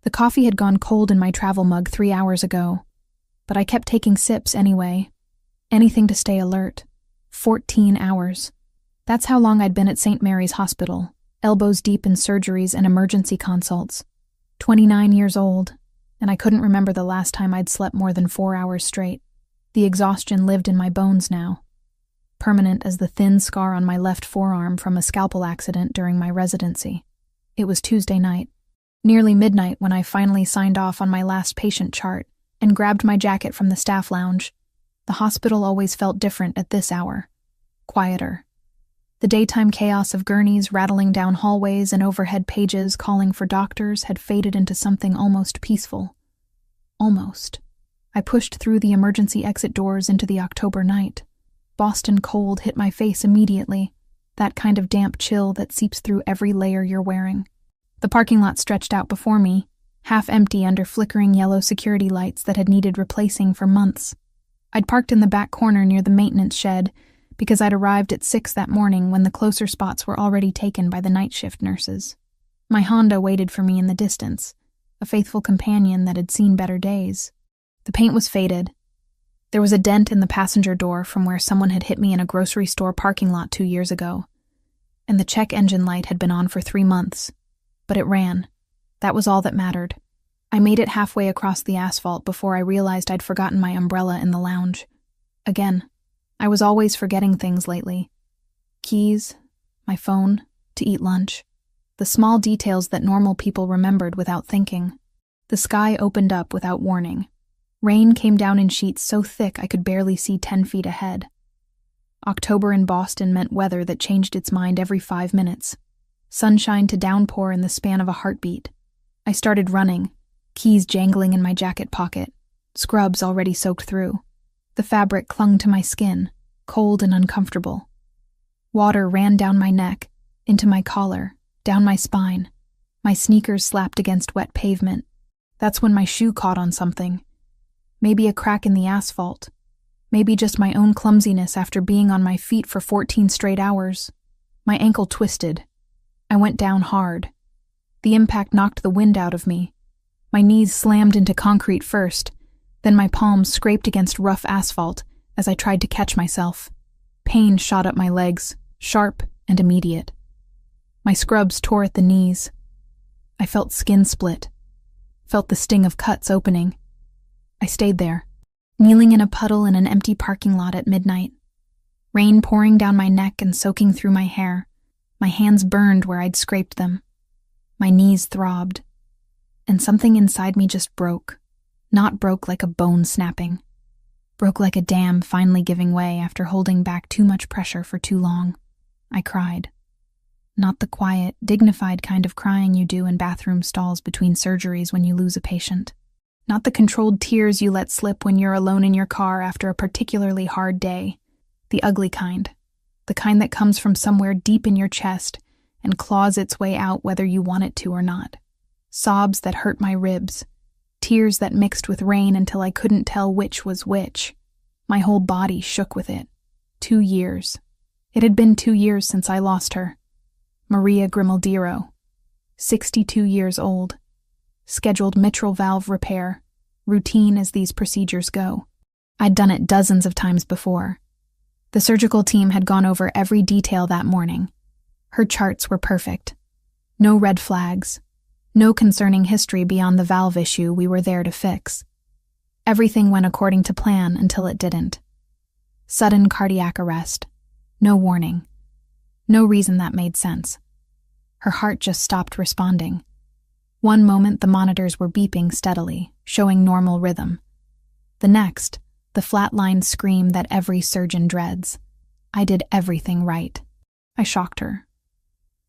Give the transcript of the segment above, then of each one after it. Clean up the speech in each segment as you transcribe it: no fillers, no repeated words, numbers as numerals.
The coffee had gone cold in my travel mug 3 hours ago, but I kept taking sips anyway. Anything to stay alert. 14 hours. That's how long I'd been at St. Mary's Hospital, elbows deep in surgeries and emergency consults. 29 years old, and I couldn't remember the last time I'd slept more than 4 hours straight. The exhaustion lived in my bones now, permanent as the thin scar on my left forearm from a scalpel accident during my residency. It was Tuesday night, nearly midnight, when I finally signed off on my last patient chart and grabbed my jacket from the staff lounge. The hospital always felt different at this hour. Quieter. The daytime chaos of gurneys rattling down hallways and overhead pages calling for doctors had faded into something almost peaceful. Almost. I pushed through the emergency exit doors into the October night. Boston cold hit my face immediately, that kind of damp chill that seeps through every layer you're wearing. The parking lot stretched out before me, half empty under flickering yellow security lights that had needed replacing for months. I'd parked in the back corner near the maintenance shed because I'd arrived at 6 that morning when the closer spots were already taken by the night shift nurses. My Honda waited for me in the distance, a faithful companion that had seen better days. The paint was faded. There was a dent in the passenger door from where someone had hit me in a grocery store parking lot 2 years ago. And the check engine light had been on for 3 months. But it ran. That was all that mattered. I made it halfway across the asphalt before I realized I'd forgotten my umbrella in the lounge. Again. I was always forgetting things lately. Keys, my phone, to eat lunch. The small details that normal people remembered without thinking. The sky opened up without warning. Rain came down in sheets so thick I could barely see 10 feet ahead. October in Boston meant weather that changed its mind every 5 minutes. Sunshine to downpour in the span of a heartbeat. I started running, keys jangling in my jacket pocket, scrubs already soaked through. The fabric clung to my skin, cold and uncomfortable. Water ran down my neck, into my collar, down my spine. My sneakers slapped against wet pavement. That's when my shoe caught on something. Maybe a crack in the asphalt. Maybe just my own clumsiness after being on my feet for 14 straight hours. My ankle twisted. I went down hard. The impact knocked the wind out of me. My knees slammed into concrete first, then my palms scraped against rough asphalt as I tried to catch myself. Pain shot up my legs, sharp and immediate. My scrubs tore at the knees. I felt skin split, felt the sting of cuts opening. I stayed there, kneeling in a puddle in an empty parking lot at midnight. Rain pouring down my neck and soaking through my hair. My hands burned where I'd scraped them. My knees throbbed. And something inside me just broke. Not broke like a bone snapping. Broke like a dam finally giving way after holding back too much pressure for too long. I cried. Not the quiet, dignified kind of crying you do in bathroom stalls between surgeries when you lose a patient. Not the controlled tears you let slip when you're alone in your car after a particularly hard day. The ugly kind. The kind that comes from somewhere deep in your chest and claws its way out whether you want it to or not. Sobs that hurt my ribs. Tears that mixed with rain until I couldn't tell which was which. My whole body shook with it. 2 years. It had been 2 years since I lost her. Maria Grimaldiro. 62 years old. Scheduled mitral valve repair. Routine as these procedures go. I'd done it dozens of times before. The surgical team had gone over every detail that morning. Her charts were perfect. No red flags. No concerning history beyond the valve issue we were there to fix. Everything went according to plan until it didn't. Sudden cardiac arrest. No warning. No reason that made sense. Her heart just stopped responding. One moment the monitors were beeping steadily, showing normal rhythm. The next, the flatlined scream that every surgeon dreads. I did everything right. I shocked her.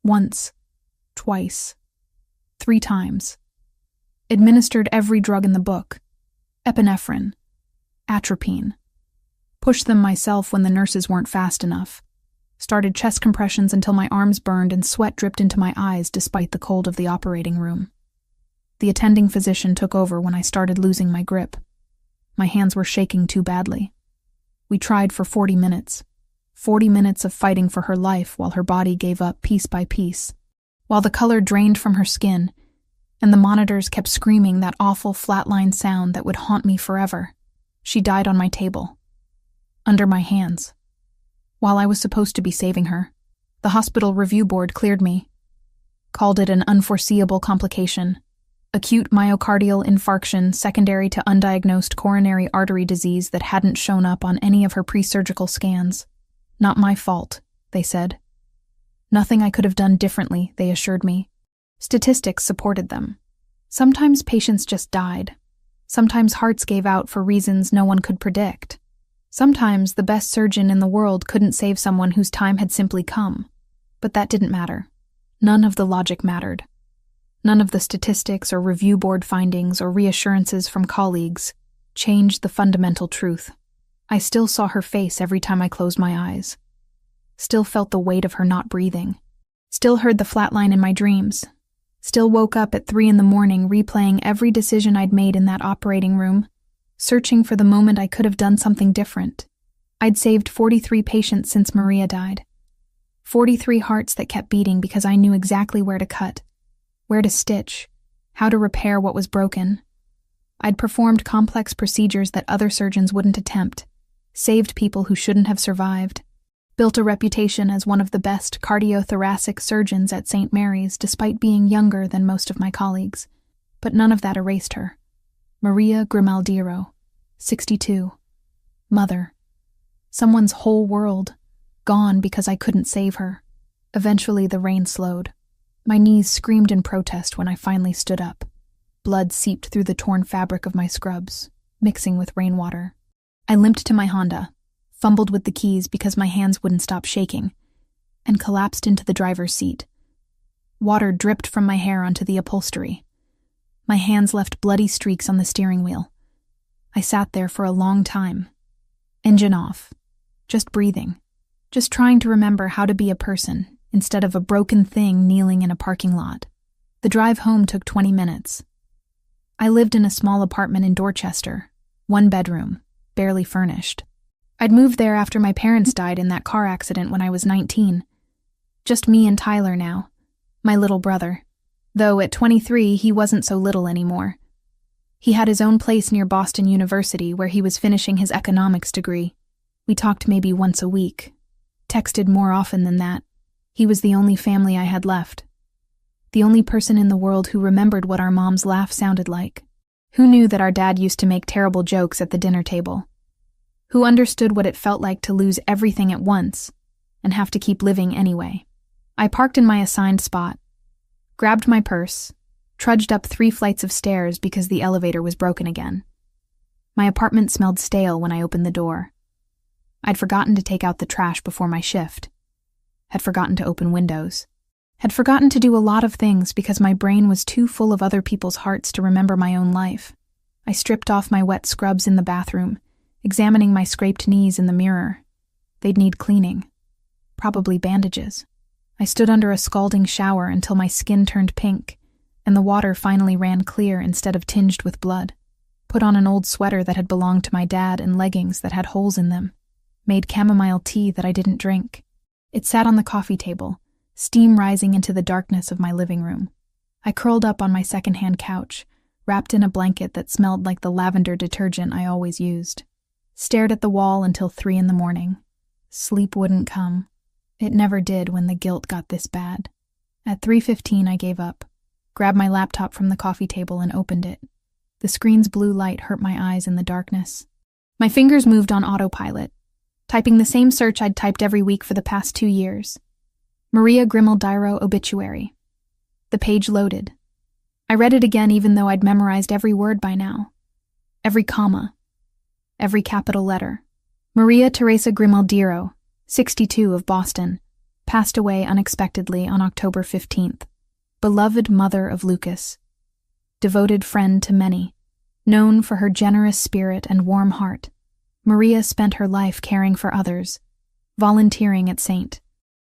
Once. Twice. 3 times. Administered every drug in the book. Epinephrine. Atropine. Pushed them myself when the nurses weren't fast enough. Started chest compressions until my arms burned and sweat dripped into my eyes despite the cold of the operating room. The attending physician took over when I started losing my grip. My hands were shaking too badly. We tried for 40 minutes. 40 minutes of fighting for her life while her body gave up piece by piece. While the color drained from her skin, and the monitors kept screaming that awful flatline sound that would haunt me forever. She died on my table, under my hands. While I was supposed to be saving her, the hospital review board cleared me, called it an unforeseeable complication, acute myocardial infarction secondary to undiagnosed coronary artery disease that hadn't shown up on any of her pre-surgical scans. Not my fault, they said. Nothing I could have done differently, they assured me. Statistics supported them. Sometimes patients just died. Sometimes hearts gave out for reasons no one could predict. Sometimes the best surgeon in the world couldn't save someone whose time had simply come. But that didn't matter. None of the logic mattered. None of the statistics or review board findings or reassurances from colleagues changed the fundamental truth. I still saw her face every time I closed my eyes. Still felt the weight of her not breathing. Still heard the flatline in my dreams. Still woke up at 3 a.m. replaying every decision I'd made in that operating room, searching for the moment I could have done something different. I'd saved 43 patients since Maria died. 43 hearts that kept beating because I knew exactly where to cut, where to stitch, how to repair what was broken. I'd performed complex procedures that other surgeons wouldn't attempt, saved people who shouldn't have survived, built a reputation as one of the best cardiothoracic surgeons at St. Mary's despite being younger than most of my colleagues. But none of that erased her. Maria Grimaldiro, 62. Mother. Someone's whole world, gone because I couldn't save her. Eventually the rain slowed. My knees screamed in protest when I finally stood up. Blood seeped through the torn fabric of my scrubs, mixing with rainwater. I limped to my Honda, fumbled with the keys because my hands wouldn't stop shaking, and collapsed into the driver's seat. Water dripped from my hair onto the upholstery. My hands left bloody streaks on the steering wheel. I sat there for a long time. Engine off. Just breathing. Just trying to remember how to be a person instead of a broken thing kneeling in a parking lot. The drive home took 20 minutes. I lived in a small apartment in Dorchester, 1 bedroom, barely furnished. I'd moved there after my parents died in that car accident when I was 19. Just me and Tyler now, my little brother. Though at 23, he wasn't so little anymore. He had his own place near Boston University where he was finishing his economics degree. We talked maybe once a week, texted more often than that. He was the only family I had left. The only person in the world who remembered what our mom's laugh sounded like. Who knew that our dad used to make terrible jokes at the dinner table. Who understood what it felt like to lose everything at once and have to keep living anyway. I parked in my assigned spot, grabbed my purse, trudged up 3 flights of stairs because the elevator was broken again. My apartment smelled stale when I opened the door. I'd forgotten to take out the trash before my shift. Had forgotten to open windows. Had forgotten to do a lot of things because my brain was too full of other people's hearts to remember my own life. I stripped off my wet scrubs in the bathroom, examining my scraped knees in the mirror. They'd need cleaning. Probably bandages. I stood under a scalding shower until my skin turned pink, and the water finally ran clear instead of tinged with blood. Put on an old sweater that had belonged to my dad and leggings that had holes in them. Made chamomile tea that I didn't drink. It sat on the coffee table, steam rising into the darkness of my living room. I curled up on my secondhand couch, wrapped in a blanket that smelled like the lavender detergent I always used. Stared at the wall until 3 a.m. Sleep wouldn't come. It never did when the guilt got this bad. At 3:15 I gave up, grabbed my laptop from the coffee table and opened it. The screen's blue light hurt my eyes in the darkness. My fingers moved on autopilot, typing the same search I'd typed every week for the past 2 years. Maria Grimaldiro obituary. The page loaded. I read it again even though I'd memorized every word by now. Every comma. Every capital letter. Maria Teresa Grimaldiro, 62 of Boston, passed away unexpectedly on October 15th. Beloved mother of Lucas. Devoted friend to many. Known for her generous spirit and warm heart. Maria spent her life caring for others, volunteering at St.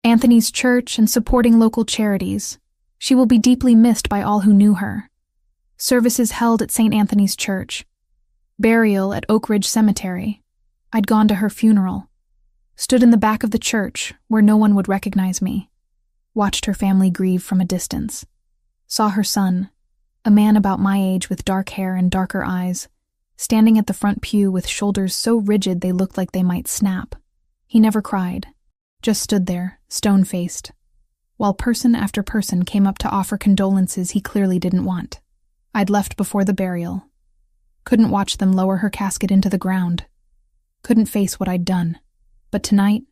Anthony's Church and supporting local charities. She will be deeply missed by all who knew her. Services held at St. Anthony's Church. Burial at Oak Ridge Cemetery. I'd gone to her funeral. Stood in the back of the church where no one would recognize me. Watched her family grieve from a distance. Saw her son, A man about my age with dark hair and darker eyes, standing at the front pew with shoulders so rigid they looked like they might snap. He never cried, just stood there, stone-faced, while person after person came up to offer condolences he clearly didn't want. I'd left before the burial. Couldn't watch them lower her casket into the ground. Couldn't face what I'd done. But tonight,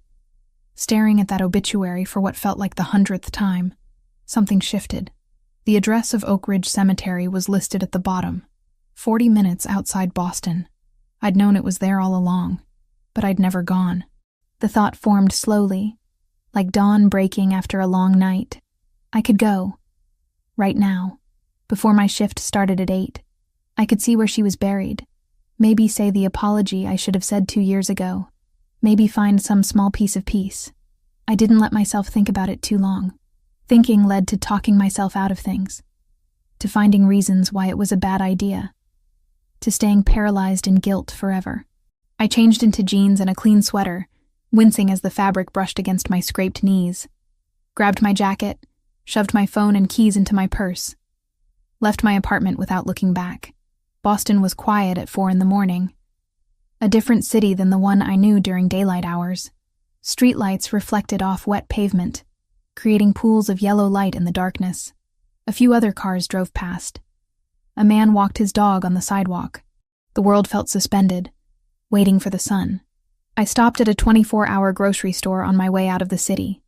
staring at that obituary for what felt like the 100th time, something shifted. The address of Oak Ridge Cemetery was listed at the bottom, 40 minutes outside Boston. I'd known it was there all along, but I'd never gone. The thought formed slowly, like dawn breaking after a long night. I could go. Right now, before my shift started at 8. I could see where she was buried. Maybe say the apology I should have said 2 years ago. Maybe find some small piece of peace. I didn't let myself think about it too long. Thinking led to talking myself out of things, to finding reasons why it was a bad idea, to staying paralyzed in guilt forever. I changed into jeans and a clean sweater, wincing as the fabric brushed against my scraped knees, grabbed my jacket, shoved my phone and keys into my purse, left my apartment without looking back. Boston was quiet at 4 a.m, a different city than the one I knew during daylight hours. Streetlights reflected off wet pavement, creating pools of yellow light in the darkness. A few other cars drove past. A man walked his dog on the sidewalk. The world felt suspended, waiting for the sun. I stopped at a 24-hour grocery store on my way out of the city.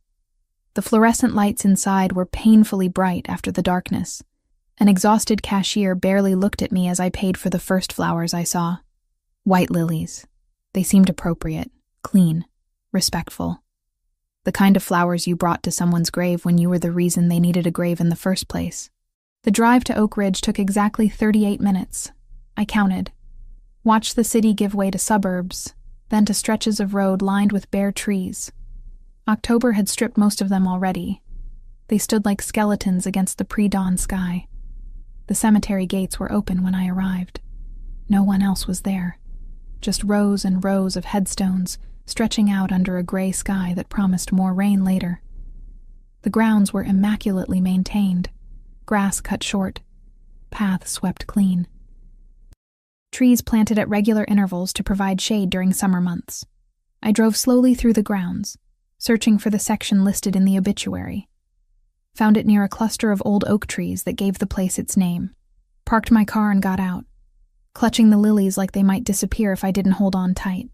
The fluorescent lights inside were painfully bright after the darkness. An exhausted cashier barely looked at me as I paid for the first flowers I saw. White lilies. They seemed appropriate, clean, respectful. The kind of flowers you brought to someone's grave when you were the reason they needed a grave in the first place. The drive to Oak Ridge took exactly 38 minutes. I counted. Watched the city give way to suburbs, then to stretches of road lined with bare trees. October had stripped most of them already. They stood like skeletons against the pre-dawn sky. The cemetery gates were open when I arrived. No one else was there. Just rows and rows of headstones stretching out under a gray sky that promised more rain later. The grounds were immaculately maintained, grass cut short, paths swept clean. Trees planted at regular intervals to provide shade during summer months. I drove slowly through the grounds, searching for the section listed in the obituary. Found it near a cluster of old oak trees that gave the place its name. Parked my car and got out, clutching the lilies like they might disappear if I didn't hold on tight.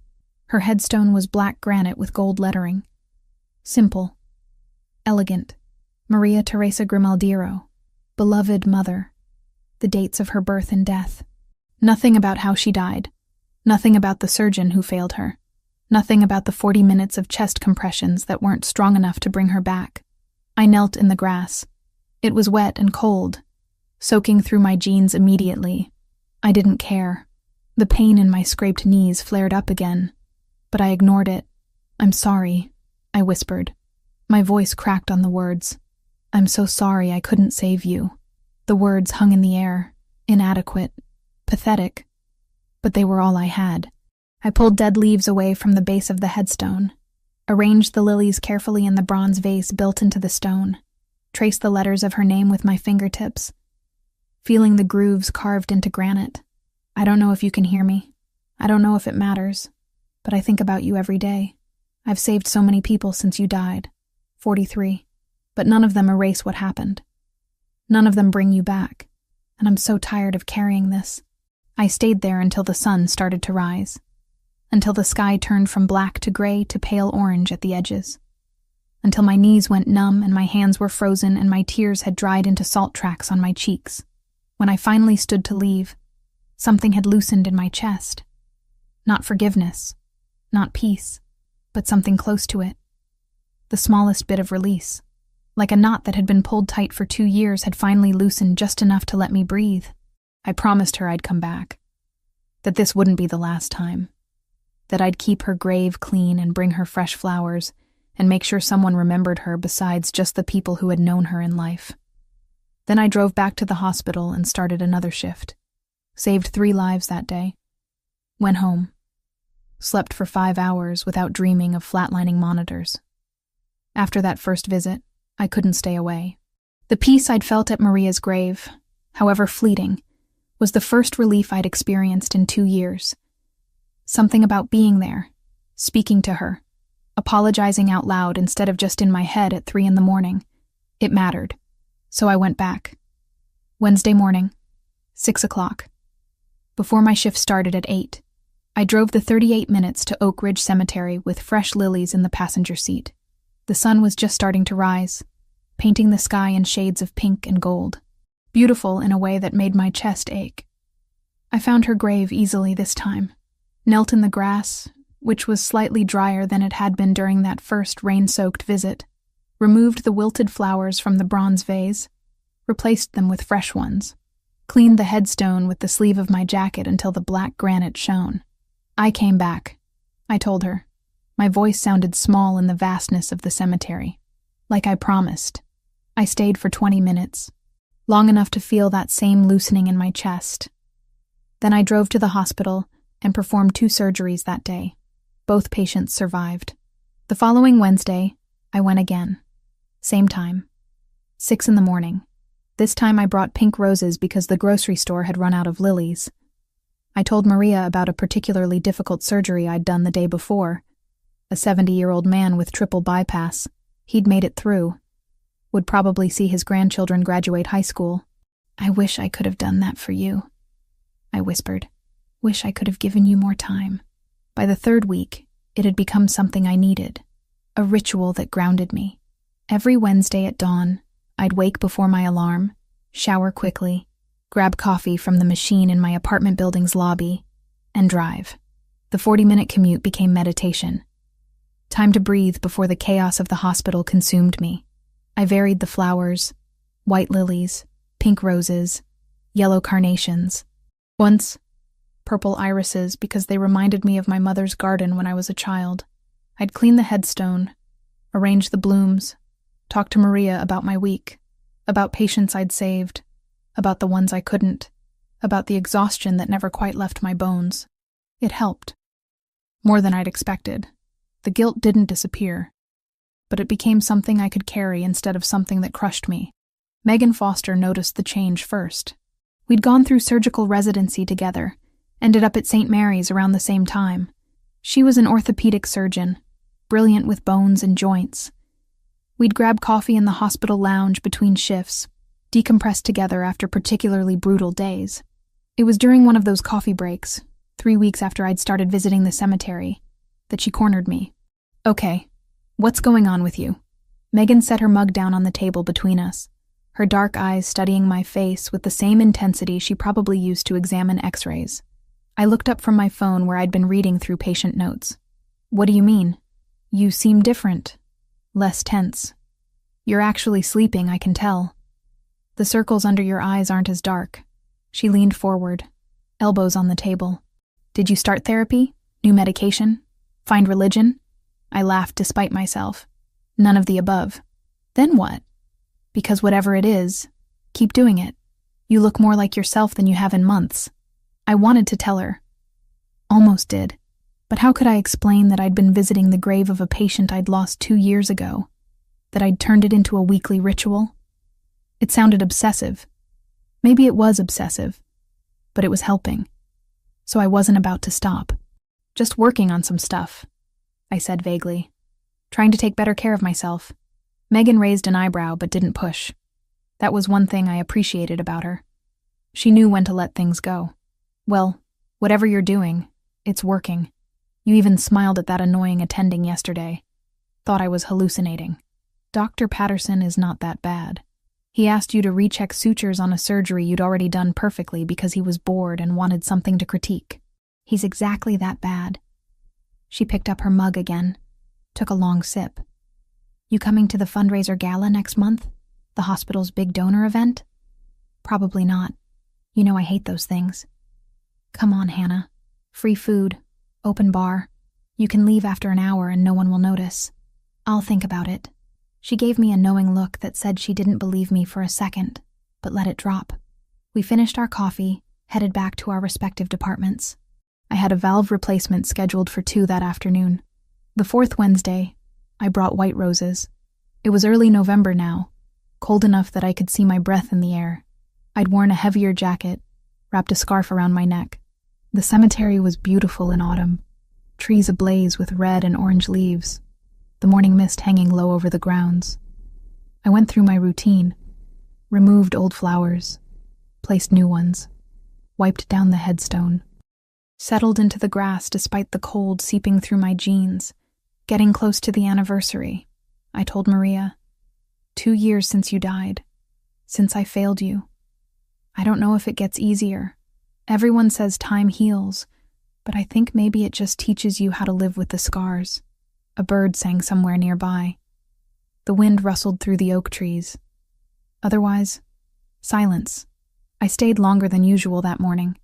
Her headstone was black granite with gold lettering. Simple. Elegant. Maria Teresa Grimaldiro. Beloved mother. The dates of her birth and death. Nothing about how she died. Nothing about the surgeon who failed her. Nothing about the 40 minutes of chest compressions that weren't strong enough to bring her back. I knelt in the grass. It was wet and cold, soaking through my jeans immediately. I didn't care. The pain in my scraped knees flared up again, but I ignored it. "I'm sorry," I whispered. My voice cracked on the words. "I'm so sorry I couldn't save you." The words hung in the air, inadequate, pathetic, but they were all I had. I pulled dead leaves away from the base of the headstone, arranged the lilies carefully in the bronze vase built into the stone, traced the letters of her name with my fingertips, feeling the grooves carved into granite. I don't know if you can hear me. I don't know if it matters, but I think about you every day. I've saved so many people since you died, 43, but none of them erase what happened. None of them bring you back, and I'm so tired of carrying this. I stayed there until the sun started to rise, until the sky turned from black to gray to pale orange at the edges, until my knees went numb and my hands were frozen and my tears had dried into salt tracks on my cheeks. When I finally stood to leave, something had loosened in my chest. Not forgiveness, not peace, but something close to it. The smallest bit of release, like a knot that had been pulled tight for 2 years had finally loosened just enough to let me breathe. I promised her I'd come back, that this wouldn't be the last time, that I'd keep her grave clean and bring her fresh flowers and make sure someone remembered her besides just the people who had known her in life. Then I drove back to the hospital and started another shift. Saved 3 lives that day. Went home. Slept for 5 hours without dreaming of flatlining monitors. After that first visit, I couldn't stay away. The peace I'd felt at Maria's grave, however fleeting, was the first relief I'd experienced in 2 years. Something about being there, speaking to her, apologizing out loud instead of just in my head at 3 a.m. It mattered. So I went back. Wednesday morning, 6 o'clock. Before my shift started at 8, I drove the 38 minutes to Oak Ridge Cemetery with fresh lilies in the passenger seat. The sun was just starting to rise, painting the sky in shades of pink and gold, beautiful in a way that made my chest ache. I found her grave easily this time, knelt in the grass, which was slightly drier than it had been during that first rain-soaked visit, removed the wilted flowers from the bronze vase, replaced them with fresh ones, cleaned the headstone with the sleeve of my jacket until the black granite shone. I came back, I told her. My voice sounded small in the vastness of the cemetery. Like I promised. I stayed for 20 minutes, long enough to feel that same loosening in my chest. Then I drove to the hospital and performed 2 surgeries that day. Both patients survived. The following Wednesday, I went again. Same time. 6 a.m. This time I brought pink roses because the grocery store had run out of lilies. I told Maria about a particularly difficult surgery I'd done the day before. A 70-year-old man with triple bypass. He'd made it through. Would probably see his grandchildren graduate high school. I wish I could have done that for you, I whispered. Wish I could have given you more time. By the 3rd week, it had become something I needed. A ritual that grounded me. Every Wednesday at dawn, I'd wake before my alarm, shower quickly, grab coffee from the machine in my apartment building's lobby, and drive. The 40-minute commute became meditation. Time to breathe before the chaos of the hospital consumed me. I varied the flowers, white lilies, pink roses, yellow carnations. Once, purple irises because they reminded me of my mother's garden when I was a child. I'd clean the headstone, arrange the blooms, talk to Maria about my week, about patients I'd saved, about the ones I couldn't, about the exhaustion that never quite left my bones. It helped. More than I'd expected. The guilt didn't disappear, but it became something I could carry instead of something that crushed me. Megan Foster noticed the change first. We'd gone through surgical residency together, ended up at St. Mary's around the same time. She was an orthopedic surgeon, brilliant with bones and joints. We'd grab coffee in the hospital lounge between shifts, decompress together after particularly brutal days. It was during one of those coffee breaks, 3 weeks after I'd started visiting the cemetery, that she cornered me. Okay, what's going on with you? Megan set her mug down on the table between us, her dark eyes studying my face with the same intensity she probably used to examine x-rays. I looked up from my phone where I'd been reading through patient notes. What do you mean? You seem different. Less tense. You're actually sleeping, I can tell. The circles under your eyes aren't as dark. She leaned forward, elbows on the table. Did you start therapy? New medication? Find religion? I laughed despite myself. None of the above. Then what? Because whatever it is, keep doing it. You look more like yourself than you have in months. I wanted to tell her. Almost did. But how could I explain that I'd been visiting the grave of a patient I'd lost 2 years ago? That I'd turned it into a weekly ritual? It sounded obsessive. Maybe it was obsessive, but it was helping. So I wasn't about to stop. Just working on some stuff, I said vaguely. Trying to take better care of myself. Megan raised an eyebrow but didn't push. That was one thing I appreciated about her. She knew when to let things go. Well, whatever you're doing, it's working. You even smiled at that annoying attending yesterday. Thought I was hallucinating. Dr. Patterson is not that bad. He asked you to recheck sutures on a surgery you'd already done perfectly because he was bored and wanted something to critique. He's exactly that bad. She picked up her mug again, took a long sip. You coming to the fundraiser gala next month? The hospital's big donor event? Probably not. You know I hate those things. Come on, Hannah. Free food. Open bar. You can leave after an hour and no one will notice. I'll think about it. She gave me a knowing look that said she didn't believe me for a second, but let it drop. We finished our coffee, headed back to our respective departments. I had a valve replacement scheduled for 2 that afternoon. The 4th Wednesday, I brought white roses. It was early November now, cold enough that I could see my breath in the air. I'd worn a heavier jacket, wrapped a scarf around my neck. The cemetery was beautiful in autumn, trees ablaze with red and orange leaves, the morning mist hanging low over the grounds. I went through my routine, removed old flowers, placed new ones, wiped down the headstone, settled into the grass despite the cold seeping through my jeans. Getting close to the anniversary, I told Maria, 2 years since you died, since I failed you. I don't know if it gets easier. Everyone says time heals, but I think maybe it just teaches you how to live with the scars. A bird sang somewhere nearby. The wind rustled through the oak trees. Otherwise, silence. I stayed longer than usual that morning.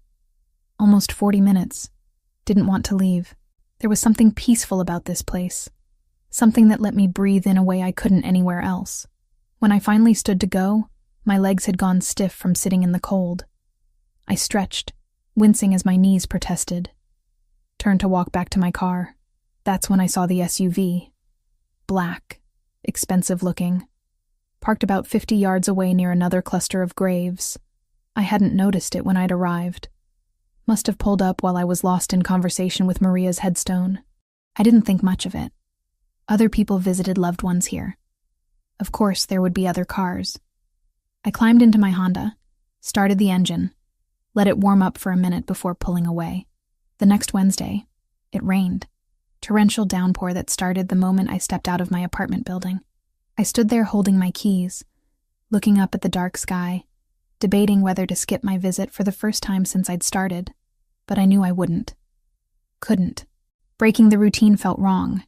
Almost 40 minutes. Didn't want to leave. There was something peaceful about this place. Something that let me breathe in a way I couldn't anywhere else. When I finally stood to go, my legs had gone stiff from sitting in the cold. I stretched, wincing as my knees protested. Turned to walk back to my car. That's when I saw the SUV. Black, expensive looking. Parked about 50 yards away near another cluster of graves. I hadn't noticed it when I'd arrived. Must have pulled up while I was lost in conversation with Maria's headstone. I didn't think much of it. Other people visited loved ones here. Of course, there would be other cars. I climbed into my Honda, started the engine, let it warm up for a minute before pulling away. The next Wednesday, it rained. Torrential downpour that started the moment I stepped out of my apartment building. I stood there holding my keys, looking up at the dark sky, debating whether to skip my visit for the first time since I'd started, but I knew I wouldn't. Couldn't. Breaking the routine felt wrong,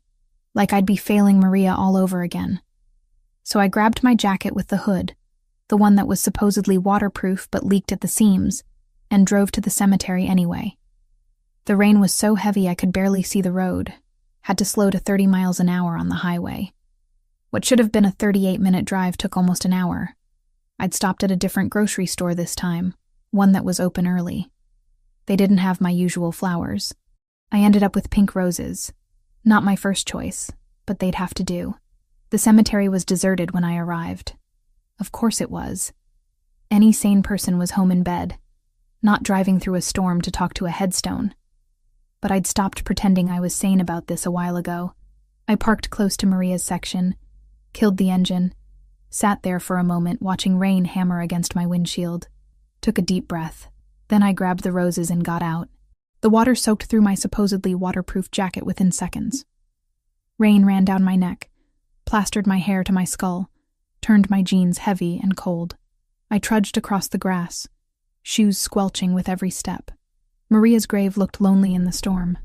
like I'd be failing Maria all over again. So I grabbed my jacket with the hood, the one that was supposedly waterproof but leaked at the seams, and drove to the cemetery anyway. The rain was so heavy I could barely see the road, had to slow to 30 miles an hour on the highway. What should have been a 38-minute drive took almost an hour. I'd stopped at a different grocery store this time, one that was open early. They didn't have my usual flowers. I ended up with pink roses. Not my first choice, but they'd have to do. The cemetery was deserted when I arrived. Of course it was. Any sane person was home in bed, not driving through a storm to talk to a headstone. But I'd stopped pretending I was sane about this a while ago. I parked close to Maria's section, killed the engine, sat there for a moment watching rain hammer against my windshield, took a deep breath. Then I grabbed the roses and got out. The water soaked through my supposedly waterproof jacket within seconds. Rain ran down my neck, plastered my hair to my skull, turned my jeans heavy and cold. I trudged across the grass, shoes squelching with every step. Maria's grave looked lonely in the storm.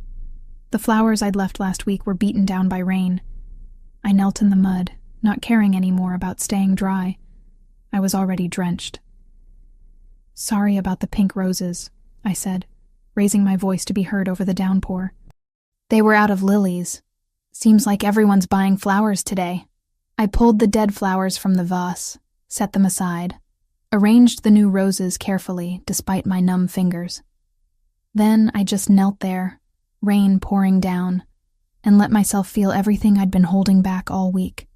The flowers I'd left last week were beaten down by rain. I knelt in the mud, not caring anymore about staying dry. I was already drenched. "Sorry about the pink roses," I said, raising my voice to be heard over the downpour. "They were out of lilies. Seems like everyone's buying flowers today." I pulled the dead flowers from the vase, set them aside, arranged the new roses carefully despite my numb fingers. Then I just knelt there, rain pouring down, and let myself feel everything I'd been holding back all week.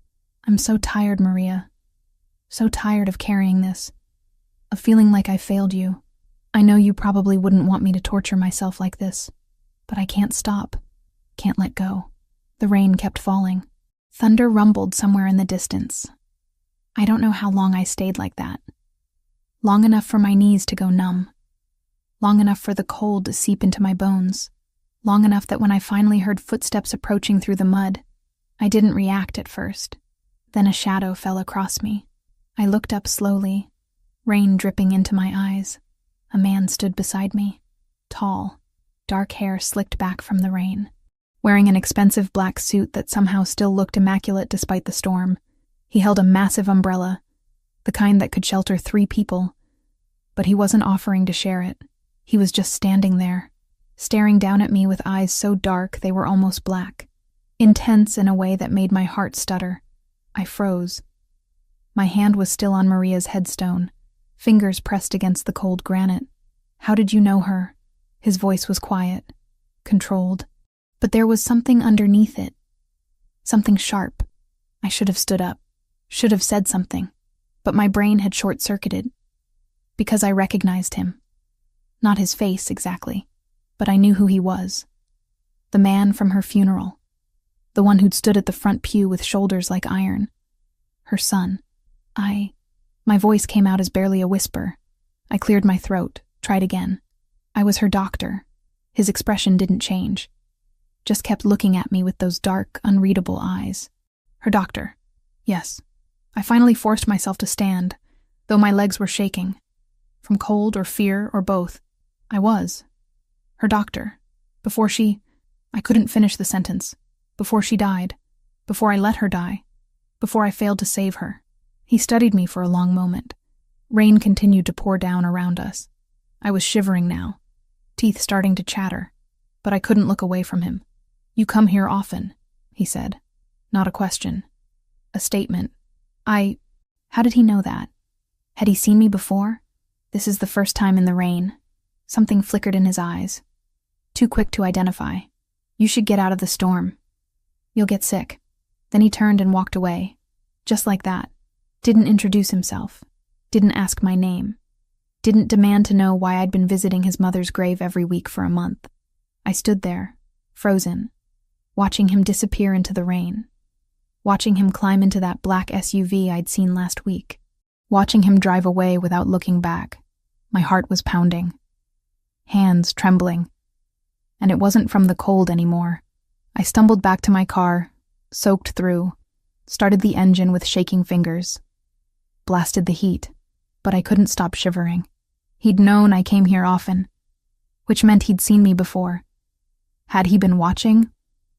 I'm so tired, Maria. So tired of carrying this, of feeling like I failed you. I know you probably wouldn't want me to torture myself like this, but I can't stop, can't let go. The rain kept falling. Thunder rumbled somewhere in the distance. I don't know how long I stayed like that. Long enough for my knees to go numb. Long enough for the cold to seep into my bones. Long enough that when I finally heard footsteps approaching through the mud, I didn't react at first. Then a shadow fell across me. I looked up slowly, rain dripping into my eyes. A man stood beside me, tall, dark hair slicked back from the rain. Wearing an expensive black suit that somehow still looked immaculate despite the storm, he held a massive umbrella, the kind that could shelter 3 people. But he wasn't offering to share it. He was just standing there, staring down at me with eyes so dark they were almost black, intense in a way that made my heart stutter. I froze. My hand was still on Maria's headstone, fingers pressed against the cold granite. "How did you know her?" His voice was quiet, controlled, but there was something underneath it. Something sharp. I should have stood up, should have said something, but my brain had short-circuited. Because I recognized him. Not his face, exactly, but I knew who he was. The man from her funeral. The one who'd stood at the front pew with shoulders like iron. Her son. My voice came out as barely a whisper. I cleared my throat, tried again. I was her doctor. His expression didn't change. Just kept looking at me with those dark, unreadable eyes. Her doctor. Yes. I finally forced myself to stand, though my legs were shaking. From cold or fear or both. I was. Her doctor. Before she... I couldn't finish the sentence. Before she died. Before I let her die. Before I failed to save her. He studied me for a long moment. Rain continued to pour down around us. I was shivering now, teeth starting to chatter, but I couldn't look away from him. You come here often, he said. Not a question. A statement. How did he know that? Had he seen me before? This is the first time in the rain. Something flickered in his eyes. Too quick to identify. You should get out of the storm. You'll get sick. Then he turned and walked away. Just like that. Didn't introduce himself. Didn't ask my name. Didn't demand to know why I'd been visiting his mother's grave every week for a month. I stood there, frozen, watching him disappear into the rain. Watching him climb into that black SUV I'd seen last week. Watching him drive away without looking back. My heart was pounding. Hands trembling. And it wasn't from the cold anymore. I stumbled back to my car, soaked through, started the engine with shaking fingers. Blasted the heat, but I couldn't stop shivering. He'd known I came here often, which meant he'd seen me before. Had he been watching?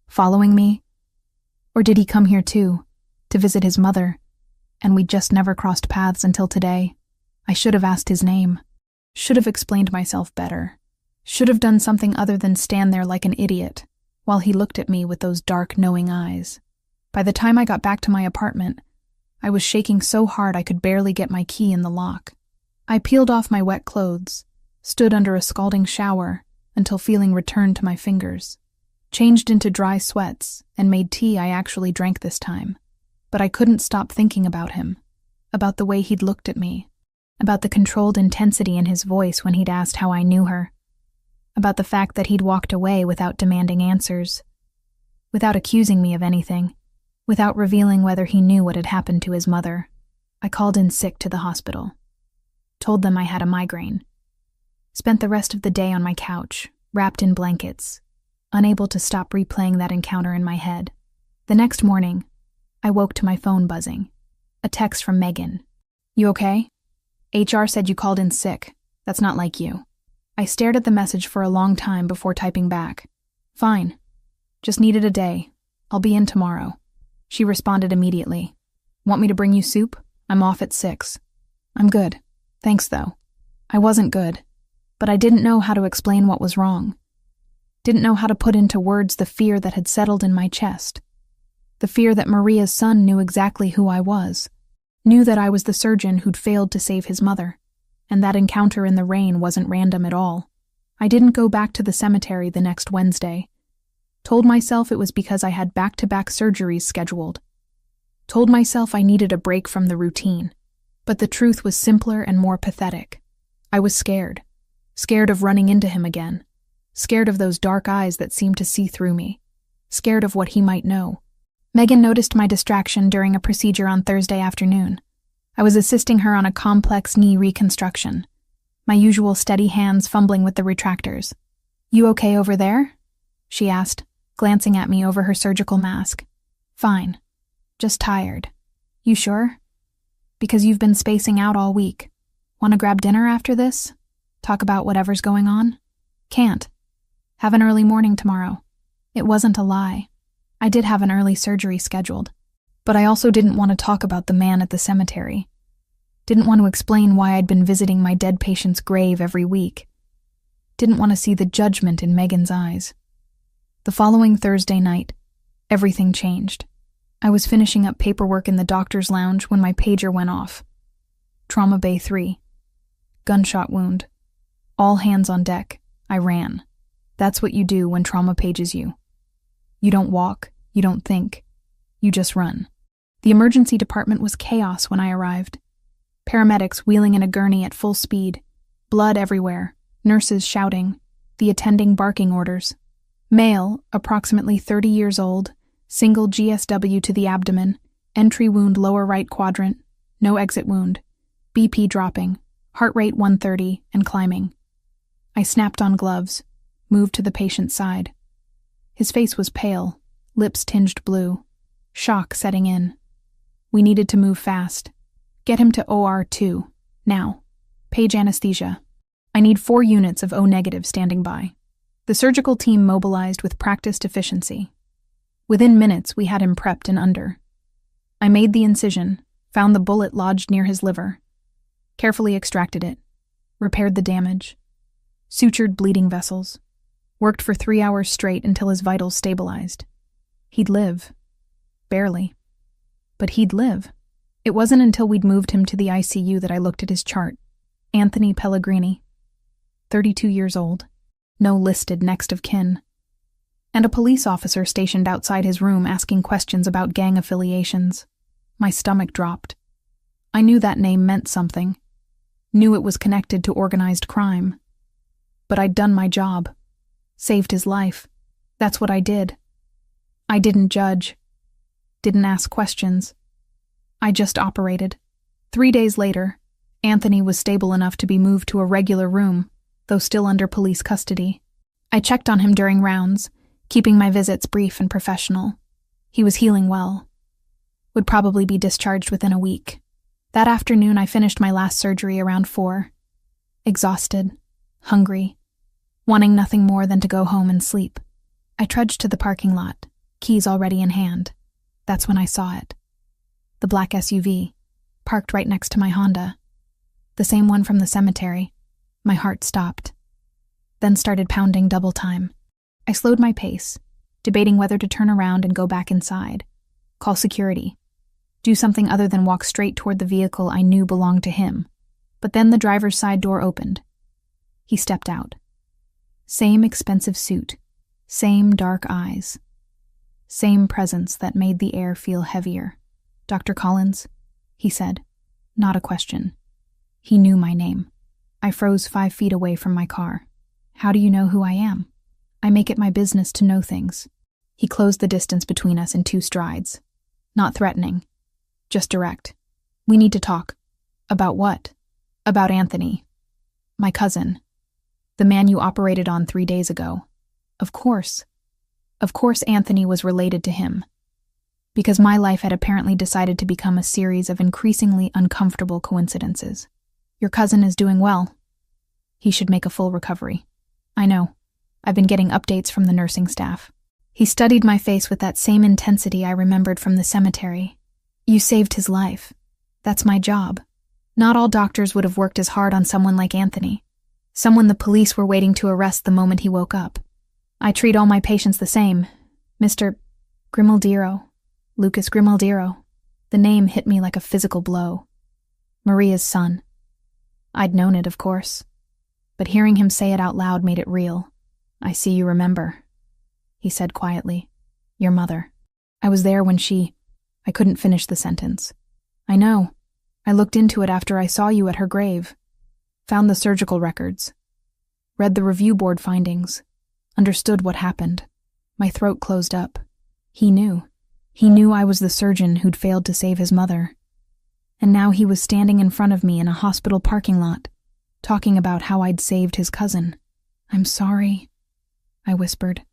Following me? Or did he come here too, to visit his mother, and we'd just never crossed paths until today? I should have asked his name. Should have explained myself better. Should have done something other than stand there like an idiot, while he looked at me with those dark, knowing eyes. By the time I got back to my apartment, I was shaking so hard I could barely get my key in the lock. I peeled off my wet clothes, stood under a scalding shower until feeling returned to my fingers, changed into dry sweats, and made tea I actually drank this time. But I couldn't stop thinking about him, about the way he'd looked at me, about the controlled intensity in his voice when he'd asked how I knew her, about the fact that he'd walked away without demanding answers, without accusing me of anything, without revealing whether he knew what had happened to his mother. I called in sick to the hospital. Told them I had a migraine. Spent the rest of the day on my couch, wrapped in blankets, unable to stop replaying that encounter in my head. The next morning, I woke to my phone buzzing. A text from Megan. You okay? HR said you called in sick. That's not like you. I stared at the message for a long time before typing back. Fine. Just needed a day. I'll be in tomorrow. She responded immediately. Want me to bring you soup? I'm off at 6. I'm good. Thanks, though. I wasn't good, but I didn't know how to explain what was wrong. Didn't know how to put into words the fear that had settled in my chest. The fear that Maria's son knew exactly who I was. Knew that I was the surgeon who'd failed to save his mother. And that encounter in the rain wasn't random at all. I didn't go back to the cemetery the next Wednesday. Told myself it was because I had back-to-back surgeries scheduled. Told myself I needed a break from the routine. But the truth was simpler and more pathetic. I was scared. Scared of running into him again. Scared of those dark eyes that seemed to see through me. Scared of what he might know. Megan noticed my distraction during a procedure on Thursday afternoon. I was assisting her on a complex knee reconstruction. My usual steady hands fumbling with the retractors. You okay over there? She asked, glancing at me over her surgical mask. Fine. Just tired. You sure? Because you've been spacing out all week. Want to grab dinner after this? Talk about whatever's going on? Can't. Have an early morning tomorrow. It wasn't a lie. I did have an early surgery scheduled. But I also didn't want to talk about the man at the cemetery. Didn't want to explain why I'd been visiting my dead patient's grave every week. Didn't want to see the judgment in Megan's eyes. The following Thursday night, everything changed. I was finishing up paperwork in the doctor's lounge when my pager went off. Trauma Bay 3. Gunshot wound. All hands on deck. I ran. That's what you do when trauma pages you. You don't walk, you don't think. You just run. The emergency department was chaos when I arrived. Paramedics wheeling in a gurney at full speed. Blood everywhere. Nurses shouting. The attending barking orders. Male, approximately 30 years old. Single GSW to the abdomen. Entry wound lower right quadrant. No exit wound. BP dropping. Heart rate 130 and climbing. I snapped on gloves. Moved to the patient's side. His face was pale. Lips tinged blue. Shock setting in. We needed to move fast. Get him to OR2. Now. Page anesthesia. I need 4 units of O-negative standing by. The surgical team mobilized with practiced efficiency. Within minutes, we had him prepped and under. I made the incision, found the bullet lodged near his liver, carefully extracted it, repaired the damage, sutured bleeding vessels, worked for 3 hours straight until his vitals stabilized. He'd live. Barely. But he'd live. It wasn't until we'd moved him to the ICU that I looked at his chart. Anthony Pellegrini. 32 years old. No listed next of kin. And a police officer stationed outside his room asking questions about gang affiliations. My stomach dropped. I knew that name meant something. Knew it was connected to organized crime. But I'd done my job. Saved his life. That's what I did. I didn't judge. Didn't ask questions. I just operated. 3 days later, Anthony was stable enough to be moved to a regular room, though still under police custody. I checked on him during rounds, keeping my visits brief and professional. He was healing well. Would probably be discharged within a week. That afternoon, I finished my last surgery around 4. Exhausted, hungry, wanting nothing more than to go home and sleep. I trudged to the parking lot, keys already in hand. That's when I saw it. The black SUV, parked right next to my Honda. The same one from the cemetery. My heart stopped. Then started pounding double time. I slowed my pace, debating whether to turn around and go back inside, call security, do something other than walk straight toward the vehicle I knew belonged to him. But then the driver's side door opened. He stepped out. Same expensive suit, same dark eyes, same presence that made the air feel heavier. "Dr. Collins," he said. Not a question. He knew my name. I froze 5 feet away from my car. "How do you know who I am?" "I make it my business to know things." He closed the distance between us in 2 strides. Not threatening. Just direct. "We need to talk." "About what?" "About Anthony. My cousin. The man you operated on 3 days ago." Of course. Of course Anthony was related to him. Because my life had apparently decided to become a series of increasingly uncomfortable coincidences. "Your cousin is doing well. He should make a full recovery." "I know. I've been getting updates from the nursing staff." He studied my face with that same intensity I remembered from the cemetery. "You saved his life. That's my job. Not all doctors would have worked as hard on someone like Anthony. Someone the police were waiting to arrest the moment he woke up. I treat all my patients the same. Mr. Grimaldiro. Lucas Grimaldiro." The name hit me like a physical blow. Maria's son. I'd known it, of course. But hearing him say it out loud made it real. "I see you remember," he said quietly. "Your mother. I was there when she—" I couldn't finish the sentence. "I know. I looked into it after I saw you at her grave. Found the surgical records. Read the review board findings. Understood what happened." My throat closed up. He knew. He knew I was the surgeon who'd failed to save his mother. And now he was standing in front of me in a hospital parking lot, talking about how I'd saved his cousin. "I'm sorry," I whispered.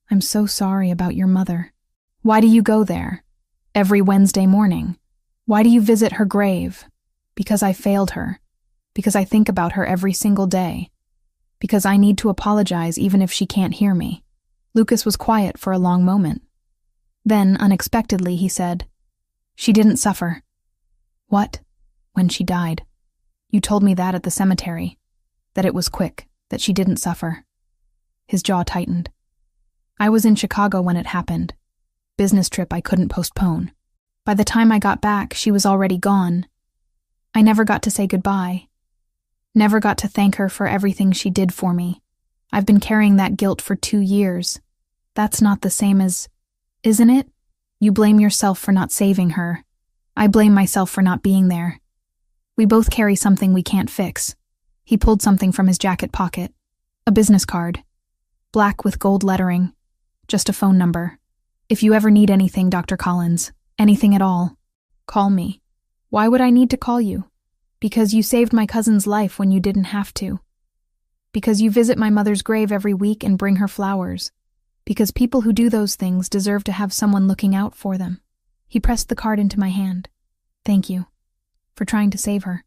"I'm so sorry about your mother." "Why do you go there? Every Wednesday morning? Why do you visit her grave?" "Because I failed her. Because I think about her every single day. Because I need to apologize even if she can't hear me." Lucas was quiet for a long moment. Then, unexpectedly, he said, "She didn't suffer." "What?" "When she died. You told me that at the cemetery. That it was quick, that she didn't suffer." His jaw tightened. "I was in Chicago when it happened. Business trip I couldn't postpone. By the time I got back, she was already gone. I never got to say goodbye. Never got to thank her for everything she did for me. I've been carrying that guilt for 2 years. That's not the same as... Isn't it? You blame yourself for not saving her. I blame myself for not being there. We both carry something we can't fix. He pulled something from his jacket pocket. A business card. Black with gold lettering. Just a phone number. If you ever need anything, Dr. Collins, anything at all, call me. Why would I need to call you? Because you saved my cousin's life when you didn't have to. Because you visit my mother's grave every week and bring her flowers. Because people who do those things deserve to have someone looking out for them. He pressed the card into my hand. Thank you. For trying to save her.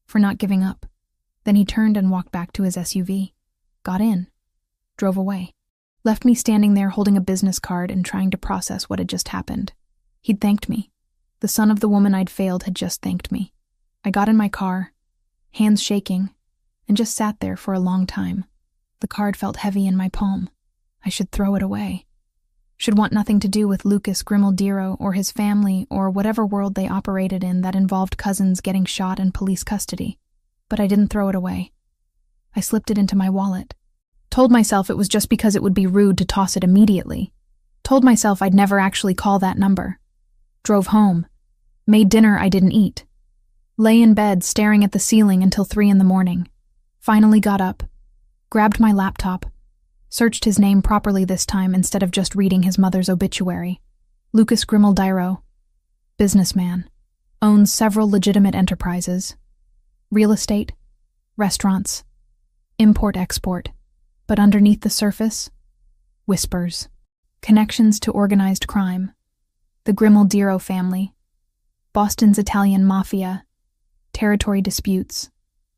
For not giving up. Then he turned and walked back to his SUV. Got in. Drove away. Left me standing there holding a business card and trying to process what had just happened. He'd thanked me. The son of the woman I'd failed had just thanked me. I got in my car, hands shaking, and just sat there for a long time. The card felt heavy in my palm. I should throw it away. Should want nothing to do with Lucas Grimaldiro or his family or whatever world they operated in that involved cousins getting shot in police custody. But I didn't throw it away. I slipped it into my wallet. Told myself it was just because it would be rude to toss it immediately. Told myself I'd never actually call that number. Drove home. Made dinner I didn't eat. Lay in bed staring at the ceiling until 3 a.m. Finally got up. Grabbed my laptop. Searched his name properly this time instead of just reading his mother's obituary. Lucas Grimaldiro. Businessman. Owns several legitimate enterprises. Real estate. Restaurants. Import-export. But underneath the surface, whispers. Connections to organized crime. The Grimaldiro family. Boston's Italian Mafia. Territory disputes.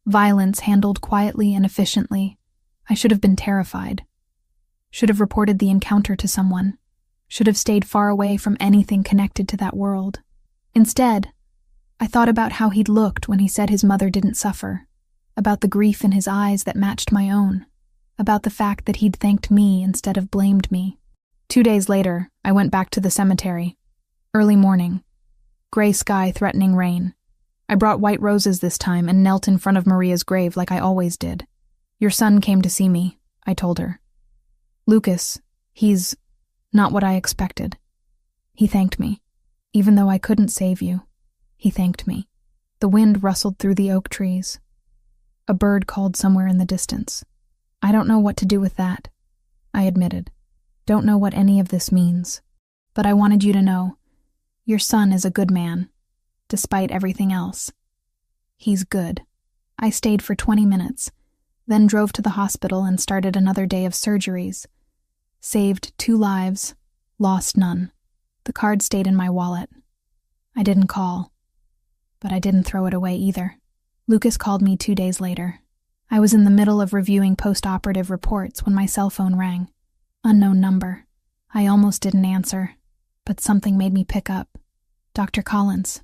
Violence handled quietly and efficiently. I should have been terrified. Should have reported the encounter to someone. Should have stayed far away from anything connected to that world. Instead, I thought about how he'd looked when he said his mother didn't suffer. About the grief in his eyes that matched my own. About the fact that he'd thanked me instead of blamed me. 2 days later, I went back to the cemetery. Early morning. Gray sky threatening rain. I brought white roses this time and knelt in front of Maria's grave like I always did. Your son came to see me, I told her. Lucas, he's not what I expected. He thanked me. Even though I couldn't save you, he thanked me. The wind rustled through the oak trees. A bird called somewhere in the distance. I don't know what to do with that, I admitted. Don't know what any of this means. But I wanted you to know, your son is a good man, despite everything else. He's good. I stayed for 20 minutes, then drove to the hospital and started another day of surgeries. Saved 2 lives, lost none. The card stayed in my wallet. I didn't call, but I didn't throw it away either. Lucas called me 2 days later. I was in the middle of reviewing post-operative reports when my cell phone rang. Unknown number. I almost didn't answer, but something made me pick up. Dr. Collins.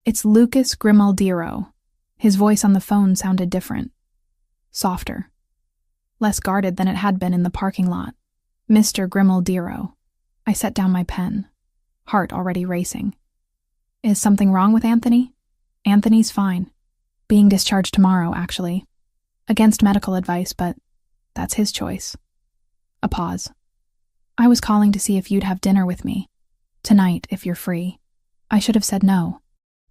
It's Lucas Grimaldiro. His voice on the phone sounded different. Softer. Less guarded than it had been in the parking lot. Mr. Grimaldiro. I set down my pen, heart already racing. Is something wrong with Anthony? Anthony's fine. Being discharged tomorrow, actually. Against medical advice, but that's his choice. A pause. I was calling to see if you'd have dinner with me. Tonight, if you're free. I should have said no.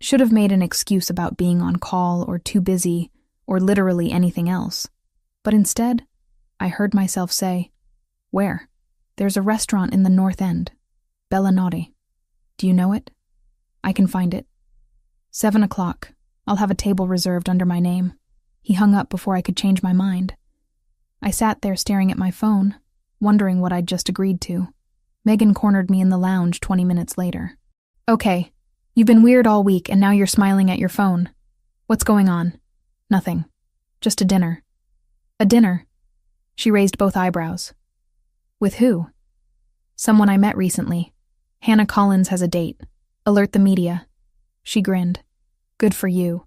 Should have made an excuse about being on call or too busy or literally anything else. But instead, I heard myself say, where? There's a restaurant in the North End. Bellinati. Do you know it? I can find it. 7 o'clock. I'll have a table reserved under my name. He hung up before I could change my mind. I sat there staring at my phone, wondering what I'd just agreed to. Megan cornered me in the lounge 20 minutes later. Okay, you've been weird all week and now you're smiling at your phone. What's going on? Nothing. Just a dinner. A dinner? She raised both eyebrows. With who? Someone I met recently. Hannah Collins has a date. Alert the media. She grinned. Good for you.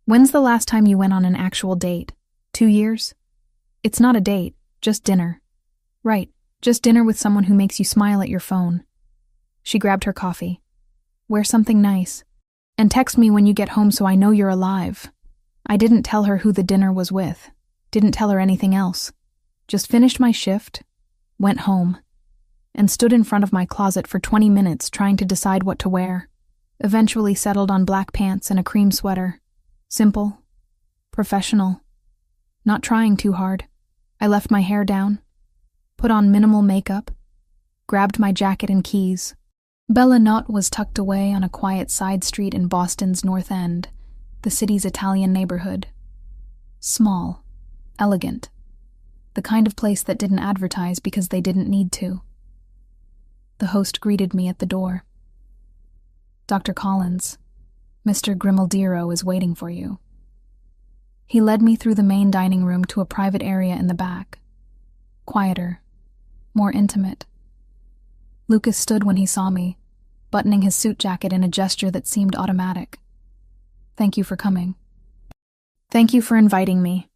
When's the last time you went on an actual date? 2 years? It's not a date, just dinner. Right, just dinner with someone who makes you smile at your phone. She grabbed her coffee. Wear something nice. And text me when you get home so I know you're alive. I didn't tell her who the dinner was with. Didn't tell her anything else. Just finished my shift, went home, and stood in front of my closet for 20 minutes trying to decide what to wear. Eventually settled on black pants and a cream sweater. Simple, professional, not trying too hard. I left my hair down, put on minimal makeup, grabbed my jacket and keys. Bella Notte was tucked away on a quiet side street in Boston's North End, the city's Italian neighborhood. Small, elegant, the kind of place that didn't advertise because they didn't need to. The host greeted me at the door. "Dr. Collins, Mr. Grimaldiro is waiting for you." He led me through the main dining room to a private area in the back. Quieter, more intimate. Lucas stood when he saw me, buttoning his suit jacket in a gesture that seemed automatic. "Thank you for coming." "Thank you for inviting me."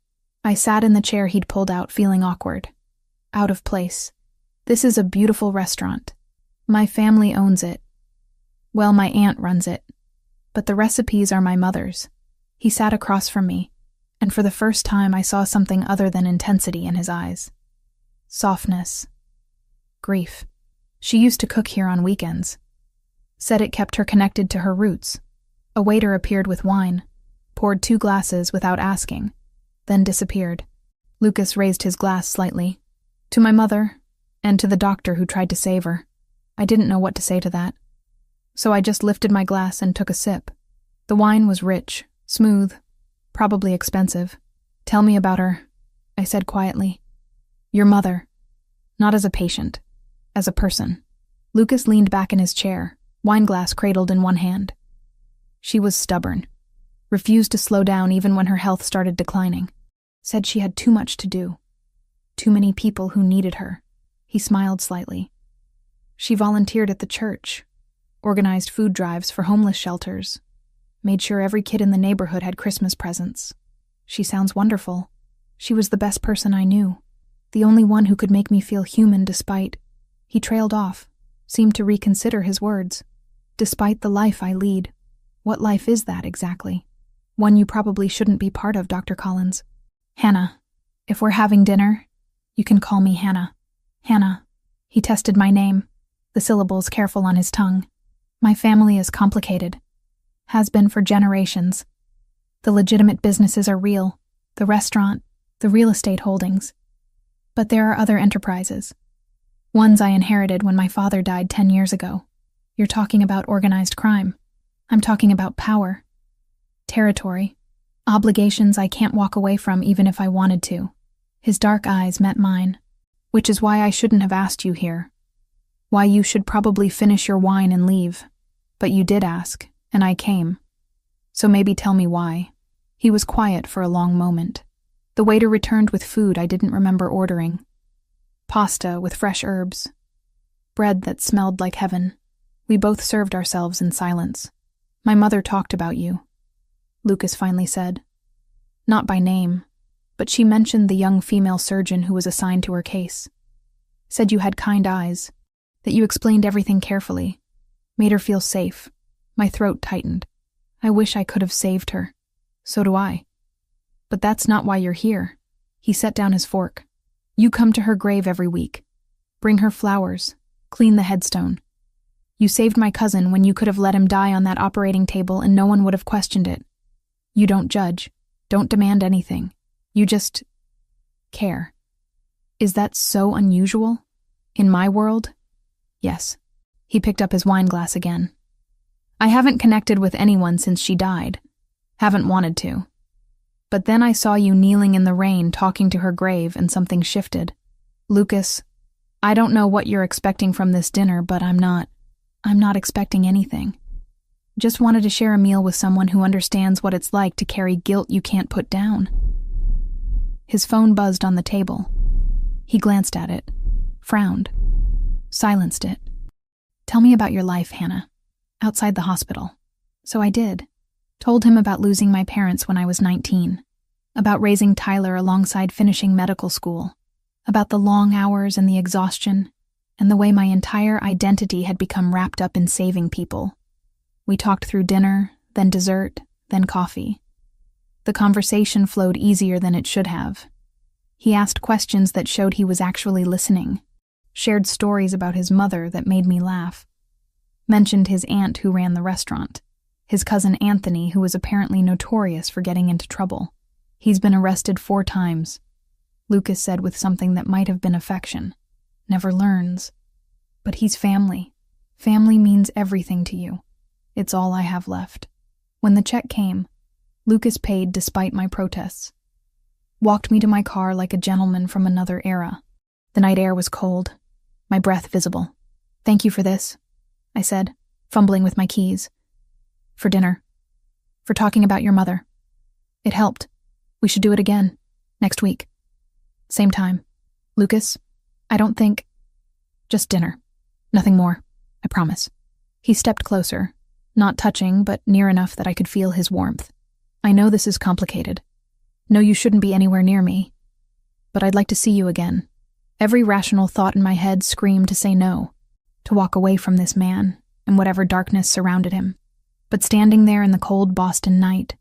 I sat in the chair he'd pulled out, feeling awkward. Out of place. This is a beautiful restaurant. My family owns it. Well, my aunt runs it. But the recipes are my mother's. He sat across from me, and for the first time I saw something other than intensity in his eyes. Softness. Grief. She used to cook here on weekends. Said it kept her connected to her roots. A waiter appeared with wine, poured 2 glasses without asking, then disappeared. Lucas raised his glass slightly. To my mother, and to the doctor who tried to save her. I didn't know what to say to that. So I just lifted my glass and took a sip. The wine was rich, smooth, probably expensive. "Tell me about her," I said quietly. "Your mother. Not as a patient, as a person." Lucas leaned back in his chair, wine glass cradled in one hand. She was stubborn. Refused to slow down even when her health started declining. Said she had too much to do. Too many people who needed her. He smiled slightly. She volunteered at the church, organized food drives for homeless shelters, made sure every kid in the neighborhood had Christmas presents. She sounds wonderful. She was the best person I knew, the only one who could make me feel human despite... He trailed off, seemed to reconsider his words. Despite the life I lead. What life is that exactly? One you probably shouldn't be part of, Dr. Collins. "Hannah, if we're having dinner, you can call me Hannah." "Hannah." He tested my name, the syllables careful on his tongue. "My family is complicated. Has been for generations. The legitimate businesses are real, the restaurant, the real estate holdings. But there are other enterprises. Ones I inherited when my father died 10 years ago. You're talking about organized crime. I'm talking about power. Territory. Obligations I can't walk away from even if I wanted to." His dark eyes met mine. "Which is why I shouldn't have asked you here. Why you should probably finish your wine and leave. But you did ask, and I came. So maybe tell me why." He was quiet for a long moment. The waiter returned with food I didn't remember ordering. Pasta with fresh herbs. Bread that smelled like heaven. We both served ourselves in silence. "My mother talked about you," Lucas finally said. Not by name, but she mentioned the young female surgeon who was assigned to her case. Said you had kind eyes, that you explained everything carefully. Made her feel safe. My throat tightened. I wish I could have saved her. So do I. But that's not why you're here. He set down his fork. You come to her grave every week. Bring her flowers. Clean the headstone. You saved my cousin when you could have let him die on that operating table and no one would have questioned it. You don't judge. Don't demand anything. You just... care. Is that so unusual? In my world? Yes. He picked up his wine glass again. I haven't connected with anyone since she died. Haven't wanted to. But then I saw you kneeling in the rain talking to her grave and something shifted. Lucas, I don't know what you're expecting from this dinner, but I'm not expecting anything. Just wanted to share a meal with someone who understands what it's like to carry guilt you can't put down. His phone buzzed on the table. He glanced at it, frowned, silenced it. Tell me about your life, Hannah, outside the hospital. So I did. Told him about losing my parents when I was 19, about raising Tyler alongside finishing medical school, about the long hours and the exhaustion, and the way my entire identity had become wrapped up in saving people. We talked through dinner, then dessert, then coffee. The conversation flowed easier than it should have. He asked questions that showed he was actually listening, shared stories about his mother that made me laugh, mentioned his aunt who ran the restaurant. His cousin Anthony, who was apparently notorious for getting into trouble. He's been arrested 4 times. Lucas said with something that might have been affection. Never learns. But he's family. Family means everything to you. It's all I have left. When the check came, Lucas paid despite my protests. Walked me to my car like a gentleman from another era. The night air was cold, my breath visible. "Thank you for this," I said, fumbling with my keys. "For dinner. For talking about your mother. It helped. We should do it again. Next week. Same time. Lucas, I don't think... Just dinner. Nothing more. I promise." He stepped closer, not touching, but near enough that I could feel his warmth. "I know this is complicated. No, you shouldn't be anywhere near me. But I'd like to see you again." Every rational thought in my head screamed to say no, to walk away from this man and whatever darkness surrounded him. But standing there in the cold Boston night,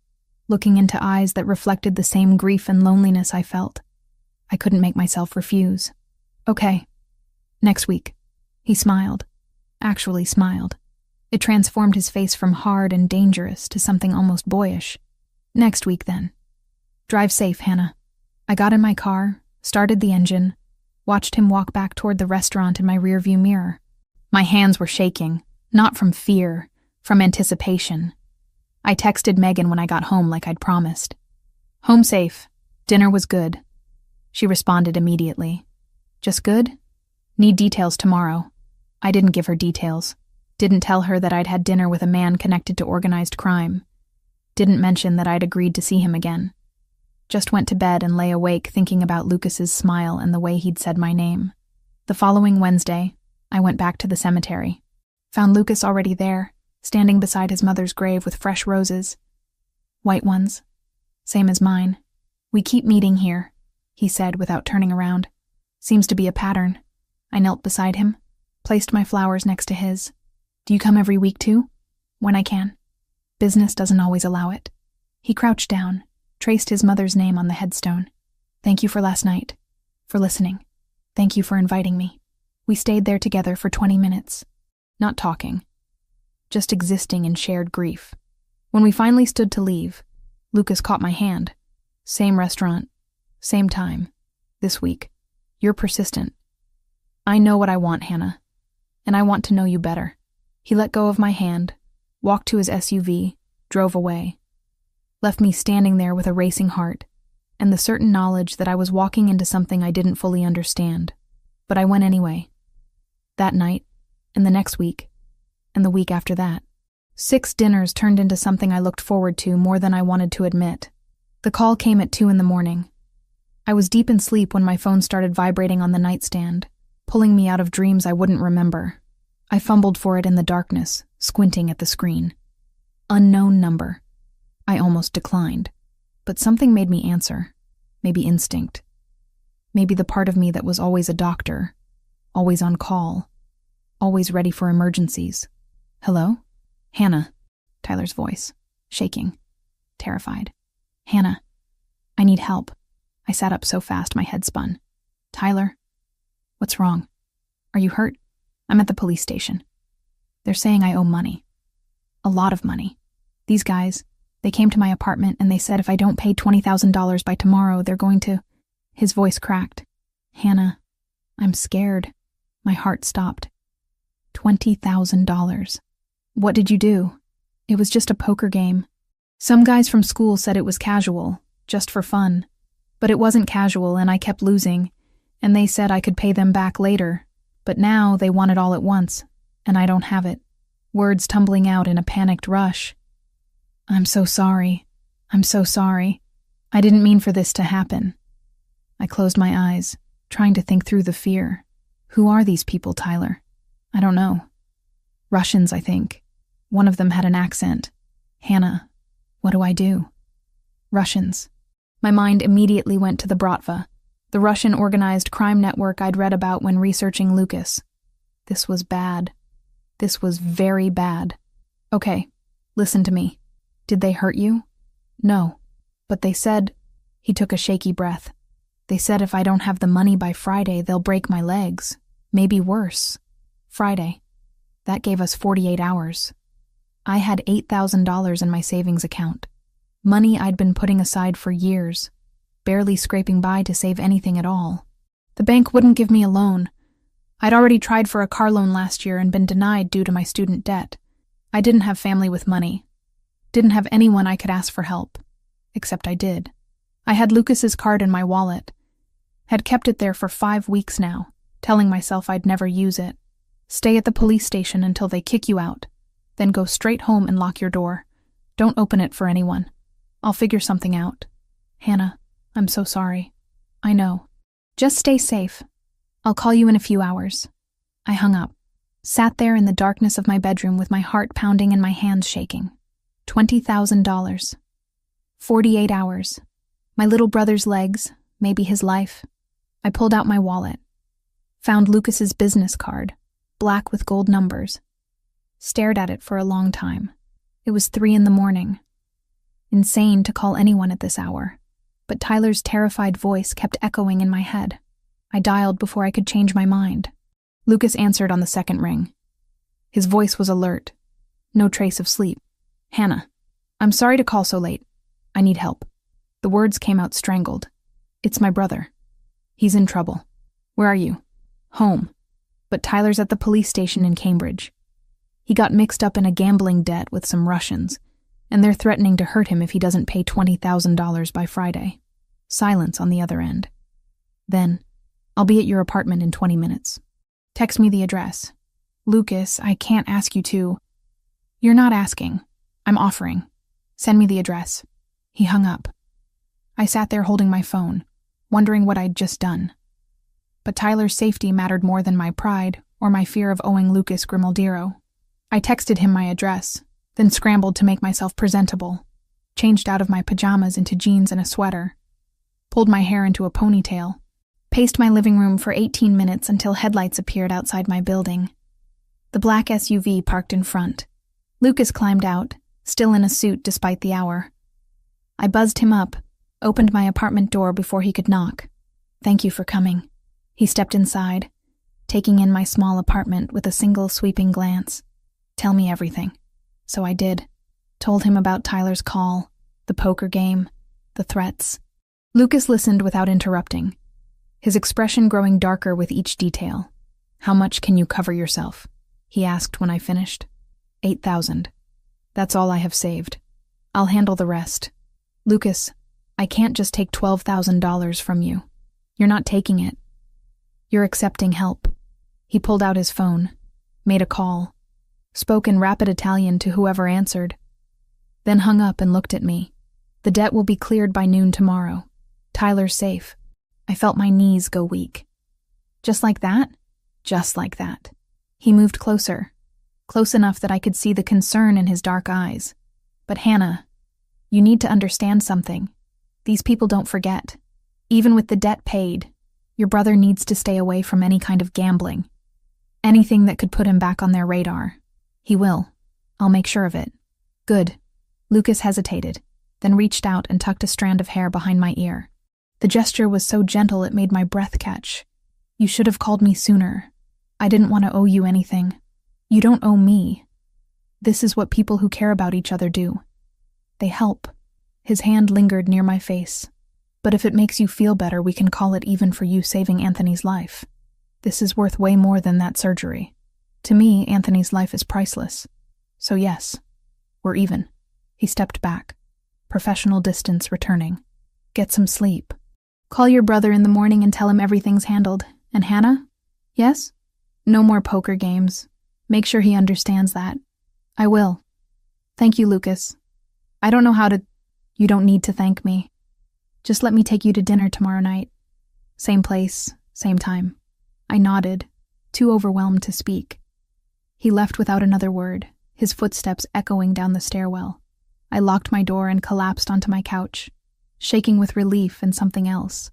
looking into eyes that reflected the same grief and loneliness I felt, I couldn't make myself refuse. "Okay. Next week." He smiled. Actually smiled. It transformed his face from hard and dangerous to something almost boyish. "Next week, then. Drive safe, Hannah." I got in my car, started the engine, watched him walk back toward the restaurant in my rearview mirror. My hands were shaking, not from fear, from anticipation. I texted Megan when I got home like I'd promised. "Home safe. Dinner was good." She responded immediately. "Just good? Need details tomorrow." I didn't give her details. Didn't tell her that I'd had dinner with a man connected to organized crime. Didn't mention that I'd agreed to see him again. Just went to bed and lay awake thinking about Lucas's smile and the way he'd said my name. The following Wednesday, I went back to the cemetery. Found Lucas already there, standing beside his mother's grave with fresh roses. White ones. Same as mine. "We keep meeting here," he said without turning around. "Seems to be a pattern." I knelt beside him, placed my flowers next to his. "Do you come every week too?" "When I can. Business doesn't always allow it." He crouched down, traced his mother's name on the headstone. "Thank you for last night. For listening. Thank you for inviting me." We stayed there together for 20 minutes. Not talking. Just existing in shared grief. When we finally stood to leave, Lucas caught my hand. "Same restaurant. Same time. This week. You're persistent." "I know what I want, Hannah. And I want to know you better." He let go of my hand, walked to his SUV, drove away. Left me standing there with a racing heart, and the certain knowledge that I was walking into something I didn't fully understand. But I went anyway. That night, and the next week, and the week after that. 6 dinners turned into something I looked forward to more than I wanted to admit. The call came at 2 a.m. I was deep in sleep when my phone started vibrating on the nightstand, pulling me out of dreams I wouldn't remember. I fumbled for it in the darkness, squinting at the screen. Unknown number. I almost declined, but something made me answer. Maybe instinct. Maybe the part of me that was always a doctor, always on call, always ready for emergencies. "Hello?" "Hannah," Tyler's voice, shaking, terrified. "Hannah, I need help." I sat up so fast my head spun. "Tyler? What's wrong? Are you hurt? I'm at the police station. They're saying I owe money. A lot of money. These guys, they came to my apartment and they said if I don't pay $20,000 by tomorrow, they're going to..." His voice cracked. "Hannah, I'm scared." My heart stopped. $20,000. "What did you do?" "It was just a poker game. Some guys from school said it was casual, just for fun. But it wasn't casual and I kept losing, and they said I could pay them back later. But now they want it all at once, and I don't have it." Words tumbling out in a panicked rush. "I'm so sorry. I'm so sorry. I didn't mean for this to happen." I closed my eyes, trying to think through the fear. Who are these people, Tyler? I don't know. Russians, I think. One of them had an accent. "Hannah, what do I do?" Russians. My mind immediately went to the Bratva, the Russian organized crime network I'd read about when researching Lucas. This was bad. This was very bad. "Okay, listen to me. Did they hurt you?" "No. But they said..." He took a shaky breath. "They said if I don't have the money by Friday, they'll break my legs. Maybe worse." Friday. That gave us 48 hours. I had $8,000 in my savings account. Money I'd been putting aside for years, barely scraping by to save anything at all. The bank wouldn't give me a loan. I'd already tried for a car loan last year and been denied due to my student debt. I didn't have family with money. Didn't have anyone I could ask for help. Except I did. I had Lucas's card in my wallet. Had kept it there for 5 weeks now, telling myself I'd never use it. Stay at the police station until they kick you out. Then go straight home and lock your door. Don't open it for anyone. I'll figure something out. Hannah, I'm so sorry. I know. Just stay safe. I'll call you in a few hours. I hung up. Sat there in the darkness of my bedroom with my heart pounding and my hands shaking. $20,000. 48 hours. My little brother's legs, maybe his life. I pulled out my wallet. Found Lucas's business card, black with gold numbers. Stared at it for a long time. It was 3 a.m. Insane to call anyone at this hour, but Tyler's terrified voice kept echoing in my head. I dialed before I could change my mind. Lucas answered on the second ring. His voice was alert. No trace of sleep. Hannah, I'm sorry to call so late. I need help. The words came out strangled. It's my brother. He's in trouble. Where are you? Home. But Tyler's at the police station in Cambridge. He got mixed up in a gambling debt with some Russians, and they're threatening to hurt him if he doesn't pay $20,000 by Friday. Silence on the other end. Then, I'll be at your apartment in 20 minutes. Text me the address. Lucas, I can't ask you to. You're not asking. I'm offering. Send me the address. He hung up. I sat there holding my phone, wondering what I'd just done. But Tyler's safety mattered more than my pride or my fear of owing Lucas Grimaldiro. I texted him my address, then scrambled to make myself presentable, changed out of my pajamas into jeans and a sweater, pulled my hair into a ponytail, paced my living room for 18 minutes until headlights appeared outside my building. The black SUV parked in front. Lucas climbed out, still in a suit despite the hour. I buzzed him up, opened my apartment door before he could knock. Thank you for coming. He stepped inside, taking in my small apartment with a single sweeping glance. Tell me everything. So I did. Told him about Tyler's call, the poker game, the threats. Lucas listened without interrupting, his expression growing darker with each detail. How much can you cover yourself? He asked when I finished. 8,000. That's all I have saved. I'll handle the rest. Lucas, I can't just take $12,000 from you. You're not taking it. You're accepting help. He pulled out his phone, made a call, spoke in rapid Italian to whoever answered, then hung up and looked at me. The debt will be cleared by noon tomorrow. Tyler's safe. I felt my knees go weak. Just like that? Just like that. He moved closer, close enough that I could see the concern in his dark eyes. But Hannah, you need to understand something. These people don't forget. Even with the debt paid, your brother needs to stay away from any kind of gambling. Anything that could put him back on their radar. He will. I'll make sure of it. Good. Lucas hesitated, then reached out and tucked a strand of hair behind my ear. The gesture was so gentle it made my breath catch. You should have called me sooner. I didn't want to owe you anything. You don't owe me. This is what people who care about each other do. They help. His hand lingered near my face. But if it makes you feel better, we can call it even for you saving Anthony's life. This is worth way more than that surgery. To me, Anthony's life is priceless. So yes, we're even. He stepped back, professional distance returning. Get some sleep. Call your brother in the morning and tell him everything's handled. And Hannah? Yes? No more poker games. Make sure he understands that. I will. Thank you, Lucas. I don't know how to... You don't need to thank me. Just let me take you to dinner tomorrow night. Same place, same time. I nodded, too overwhelmed to speak. He left without another word, his footsteps echoing down the stairwell. I locked my door and collapsed onto my couch, shaking with relief and something else.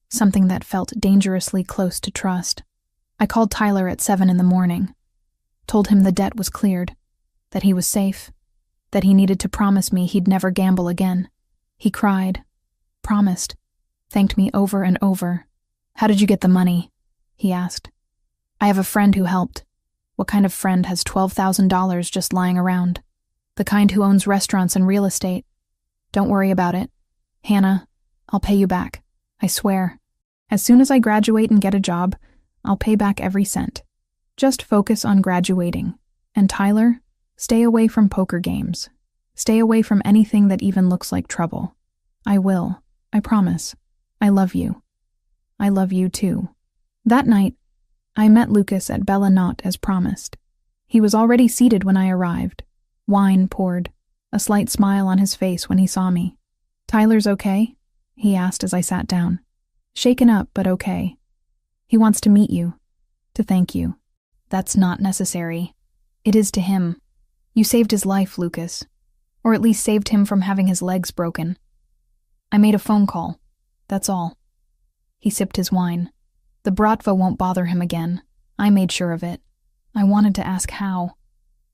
Something that felt dangerously close to trust. I called Tyler at 7 a.m, told him the debt was cleared, that he was safe, that he needed to promise me he'd never gamble again. He cried, promised, thanked me over and over. How did you get the money? He asked. I have a friend who helped. What kind of friend has $12,000 just lying around? The kind who owns restaurants and real estate. Don't worry about it. Hannah, I'll pay you back. I swear. As soon as I graduate and get a job, I'll pay back every cent. Just focus on graduating. And Tyler, stay away from poker games. Stay away from anything that even looks like trouble. I will. I promise. I love you. I love you too. That night, I met Lucas at Bella Knott as promised. He was already seated when I arrived. Wine poured, a slight smile on his face when he saw me. Tyler's okay? He asked as I sat down. Shaken up, but okay. He wants to meet you, to thank you. That's not necessary. It is to him. You saved his life, Lucas. Or at least saved him from having his legs broken. I made a phone call. That's all. He sipped his wine. The Bratva won't bother him again. I made sure of it. I wanted to ask how.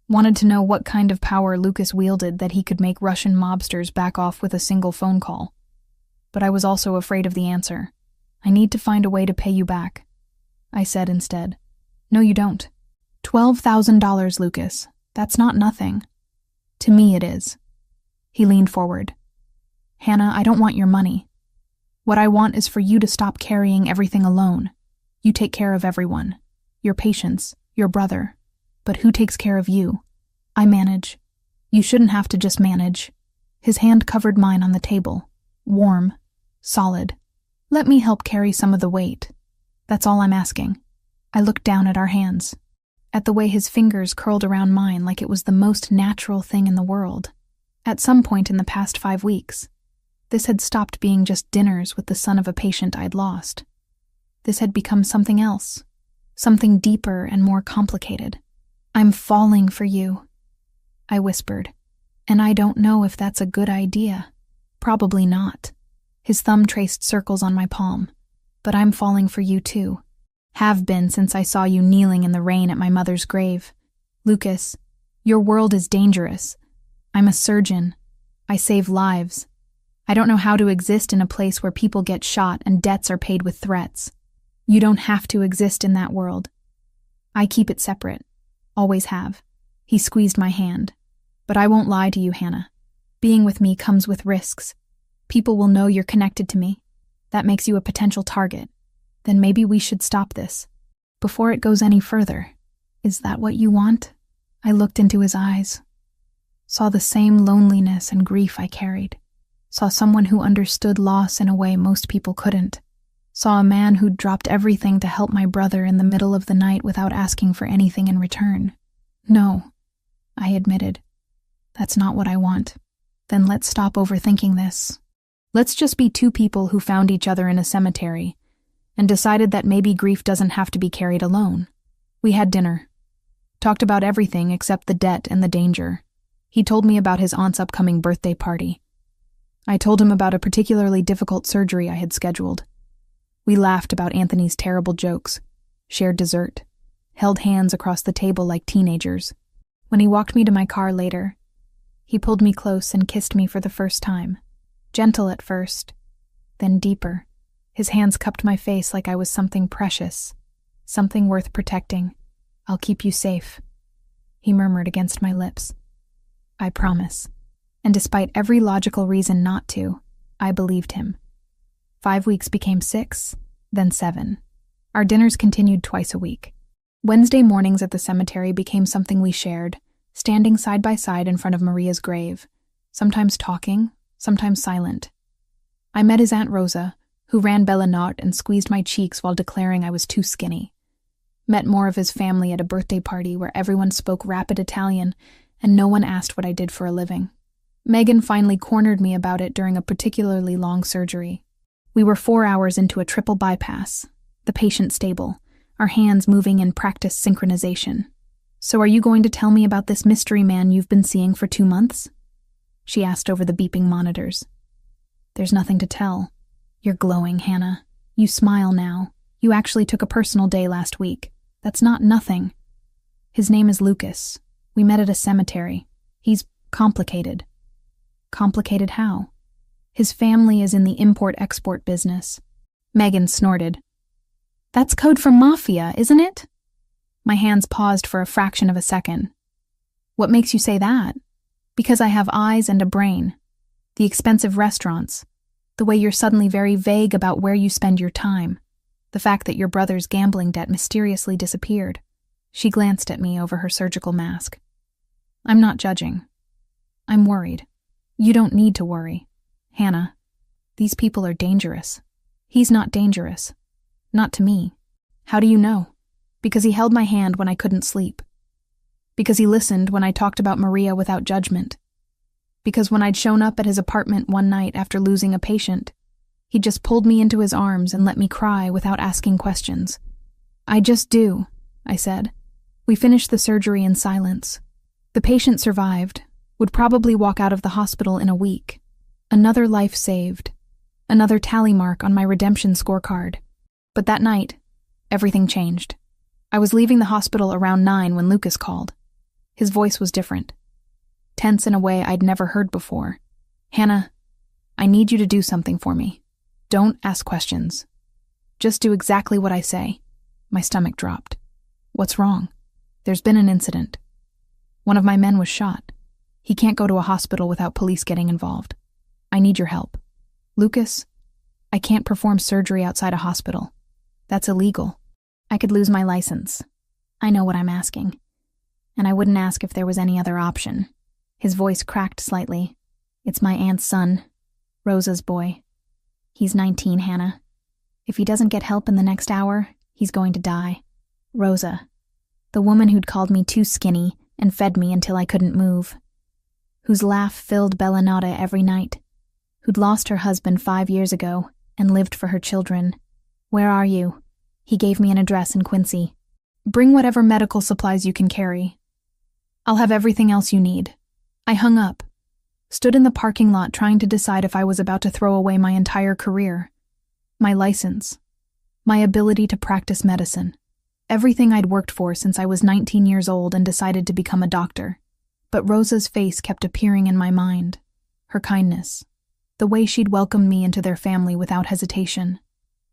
Wanted to know what kind of power Lucas wielded that he could make Russian mobsters back off with a single phone call. But I was also afraid of the answer. I need to find a way to pay you back. I said instead. No, you don't. $12,000, Lucas. That's not nothing. To me, it is. He leaned forward. Hannah, I don't want your money. What I want is for you to stop carrying everything alone. You take care of everyone. Your patients, your brother. But who takes care of you? I manage. You shouldn't have to just manage. His hand covered mine on the table. Warm. Solid. Let me help carry some of the weight. That's all I'm asking. I looked down at our hands. At the way his fingers curled around mine like it was the most natural thing in the world. At some point in the past 5 weeks, this had stopped being just dinners with the son of a patient I'd lost. This had become something else. Something deeper and more complicated. I'm falling for you, I whispered. And I don't know if that's a good idea. Probably not. His thumb traced circles on my palm. But I'm falling for you too. Have been since I saw you kneeling in the rain at my mother's grave. Lucas, your world is dangerous. I'm a surgeon. I save lives. I don't know how to exist in a place where people get shot and debts are paid with threats. You don't have to exist in that world. I keep it separate. Always have. He squeezed my hand. But I won't lie to you, Hannah. Being with me comes with risks. People will know you're connected to me. That makes you a potential target. Then maybe we should stop this. Before it goes any further. Is that what you want? I looked into his eyes. Saw the same loneliness and grief I carried. Saw someone who understood loss in a way most people couldn't. Saw a man who'd dropped everything to help my brother in the middle of the night without asking for anything in return. No, I admitted. That's not what I want. Then let's stop overthinking this. Let's just be two people who found each other in a cemetery and decided that maybe grief doesn't have to be carried alone. We had dinner. Talked about everything except the debt and the danger. He told me about his aunt's upcoming birthday party. I told him about a particularly difficult surgery I had scheduled. We laughed about Anthony's terrible jokes, shared dessert, held hands across the table like teenagers. When he walked me to my car later, he pulled me close and kissed me for the first time. Gentle at first, then deeper. His hands cupped my face like I was something precious, something worth protecting. I'll keep you safe, he murmured against my lips. I promise. And despite every logical reason not to, I believed him. 5 weeks became 6, then 7. Our dinners continued twice a week. Wednesday mornings at the cemetery became something we shared, standing side by side in front of Maria's grave, sometimes talking, sometimes silent. I met his Aunt Rosa, who ran Bella Knott and squeezed my cheeks while declaring I was too skinny. Met more of his family at a birthday party where everyone spoke rapid Italian and no one asked what I did for a living. Megan finally cornered me about it during a particularly long surgery. We were 4 hours into a triple bypass, the patient stable, our hands moving in practice synchronization. So are you going to tell me about this mystery man you've been seeing for 2 months? She asked over the beeping monitors. There's nothing to tell. You're glowing, Hannah. You smile now. You actually took a personal day last week. That's not nothing. His name is Lucas. We met at a cemetery. He's complicated. Complicated how? His family is in the import-export business. Megan snorted. That's code for Mafia, isn't it? My hands paused for a fraction of a second. What makes you say that? Because I have eyes and a brain. The expensive restaurants. The way you're suddenly very vague about where you spend your time. The fact that your brother's gambling debt mysteriously disappeared. She glanced at me over her surgical mask. I'm not judging. I'm worried. You don't need to worry. Hannah, these people are dangerous. He's not dangerous. Not to me. How do you know? Because he held my hand when I couldn't sleep. Because he listened when I talked about Maria without judgment. Because when I'd shown up at his apartment one night after losing a patient, he just pulled me into his arms and let me cry without asking questions. I just do, I said. We finished the surgery in silence. The patient survived, would probably walk out of the hospital in a week. Another life saved. Another tally mark on my redemption scorecard. But that night, everything changed. I was leaving the hospital around 9 when Lucas called. His voice was different. Tense in a way I'd never heard before. Hannah, I need you to do something for me. Don't ask questions. Just do exactly what I say. My stomach dropped. What's wrong? There's been an incident. One of my men was shot. He can't go to a hospital without police getting involved. I need your help. Lucas, I can't perform surgery outside a hospital. That's illegal. I could lose my license. I know what I'm asking. And I wouldn't ask if there was any other option. His voice cracked slightly. It's my aunt's son, Rosa's boy. He's 19, Hannah. If he doesn't get help in the next hour, he's going to die. Rosa, the woman who'd called me too skinny and fed me until I couldn't move. Whose laugh filled Bellanata every night. Who'd lost her husband 5 years ago and lived for her children. Where are you? He gave me an address in Quincy. Bring whatever medical supplies you can carry. I'll have everything else you need. I hung up, stood in the parking lot trying to decide if I was about to throw away my entire career. My license. My ability to practice medicine. Everything I'd worked for since I was 19 years old and decided to become a doctor. But Rosa's face kept appearing in my mind. Her kindness. The way she'd welcomed me into their family without hesitation.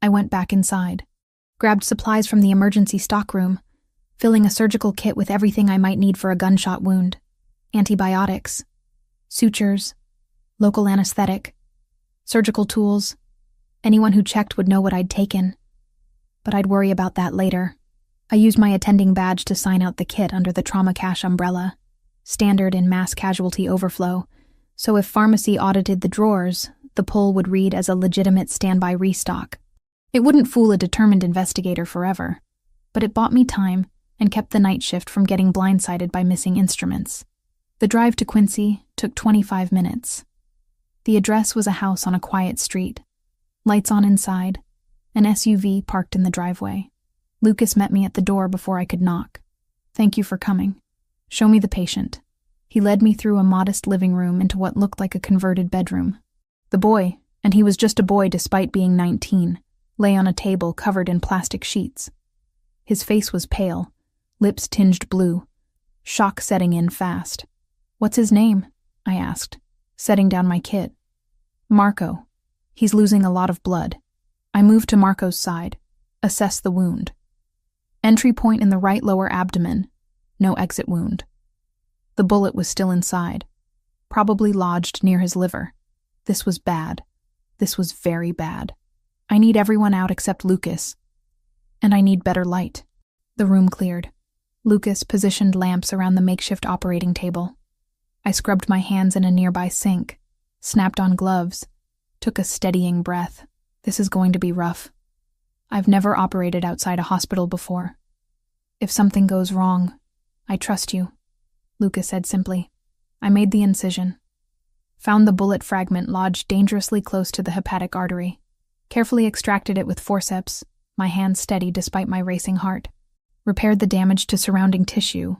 I went back inside. Grabbed supplies from the emergency stockroom, filling a surgical kit with everything I might need for a gunshot wound. Antibiotics, sutures, local anesthetic, surgical tools. Anyone who checked would know what I'd taken. But I'd worry about that later. I used my attending badge to sign out the kit under the trauma cash umbrella, standard in mass casualty overflow, so if pharmacy audited the drawers, the pull would read as a legitimate standby restock. It wouldn't fool a determined investigator forever, but it bought me time and kept the night shift from getting blindsided by missing instruments. The drive to Quincy took 25 minutes. The address was a house on a quiet street. Lights on inside, an SUV parked in the driveway. Lucas met me at the door before I could knock. Thank you for coming. Show me the patient. He led me through a modest living room into what looked like a converted bedroom. The boy, and he was just a boy despite being 19, lay on a table covered in plastic sheets. His face was pale, lips tinged blue, shock setting in fast. What's his name? I asked, setting down my kit. Marco. He's losing a lot of blood. I moved to Marco's side, assessed the wound. Entry point in the right lower abdomen, no exit wound. The bullet was still inside, probably lodged near his liver. This was bad. This was very bad. I need everyone out except Lucas. And I need better light. The room cleared. Lucas positioned lamps around the makeshift operating table. I scrubbed my hands in a nearby sink, snapped on gloves, took a steadying breath. This is going to be rough. I've never operated outside a hospital before. If something goes wrong, I trust you, Lucas said simply. I made the incision. Found the bullet fragment lodged dangerously close to the hepatic artery. Carefully extracted it with forceps, my hand steady despite my racing heart. Repaired the damage to surrounding tissue.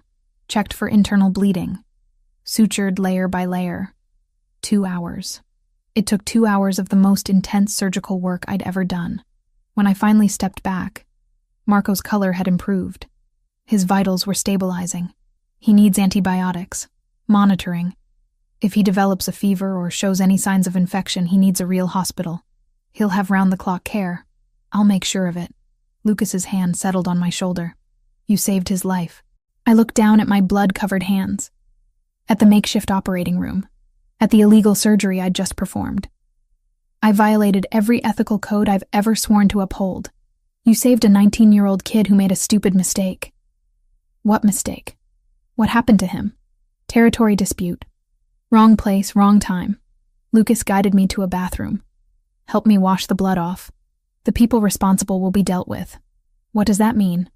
Checked for internal bleeding. Sutured layer by layer. 2 hours. It took 2 hours of the most intense surgical work I'd ever done. When I finally stepped back, Marco's color had improved. His vitals were stabilizing. He needs antibiotics, monitoring. If he develops a fever or shows any signs of infection, he needs a real hospital. He'll have round-the-clock care. I'll make sure of it. Lucas's hand settled on my shoulder. You saved his life. I looked down at my blood-covered hands. At the makeshift operating room. At the illegal surgery I'd just performed. I violated every ethical code I've ever sworn to uphold. You saved a 19-year-old kid who made a stupid mistake. What mistake? What happened to him? Territory dispute. Wrong place, wrong time. Lucas guided me to a bathroom. Helped me wash the blood off. The people responsible will be dealt with. What does that mean?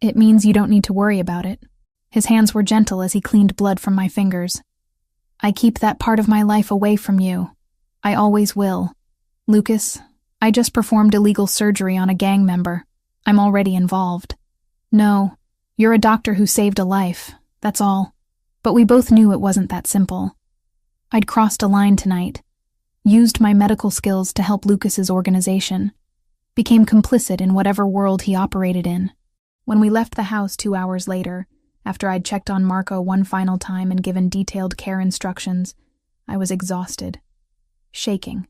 It means you don't need to worry about it. His hands were gentle as he cleaned blood from my fingers. I keep that part of my life away from you. I always will. Lucas, I just performed illegal surgery on a gang member. I'm already involved. No, you're a doctor who saved a life, that's all. But we both knew it wasn't that simple. I'd crossed a line tonight, used my medical skills to help Lucas's organization, became complicit in whatever world he operated in. When we left the house 2 hours later, after I'd checked on Marco one final time and given detailed care instructions, I was exhausted, shaking.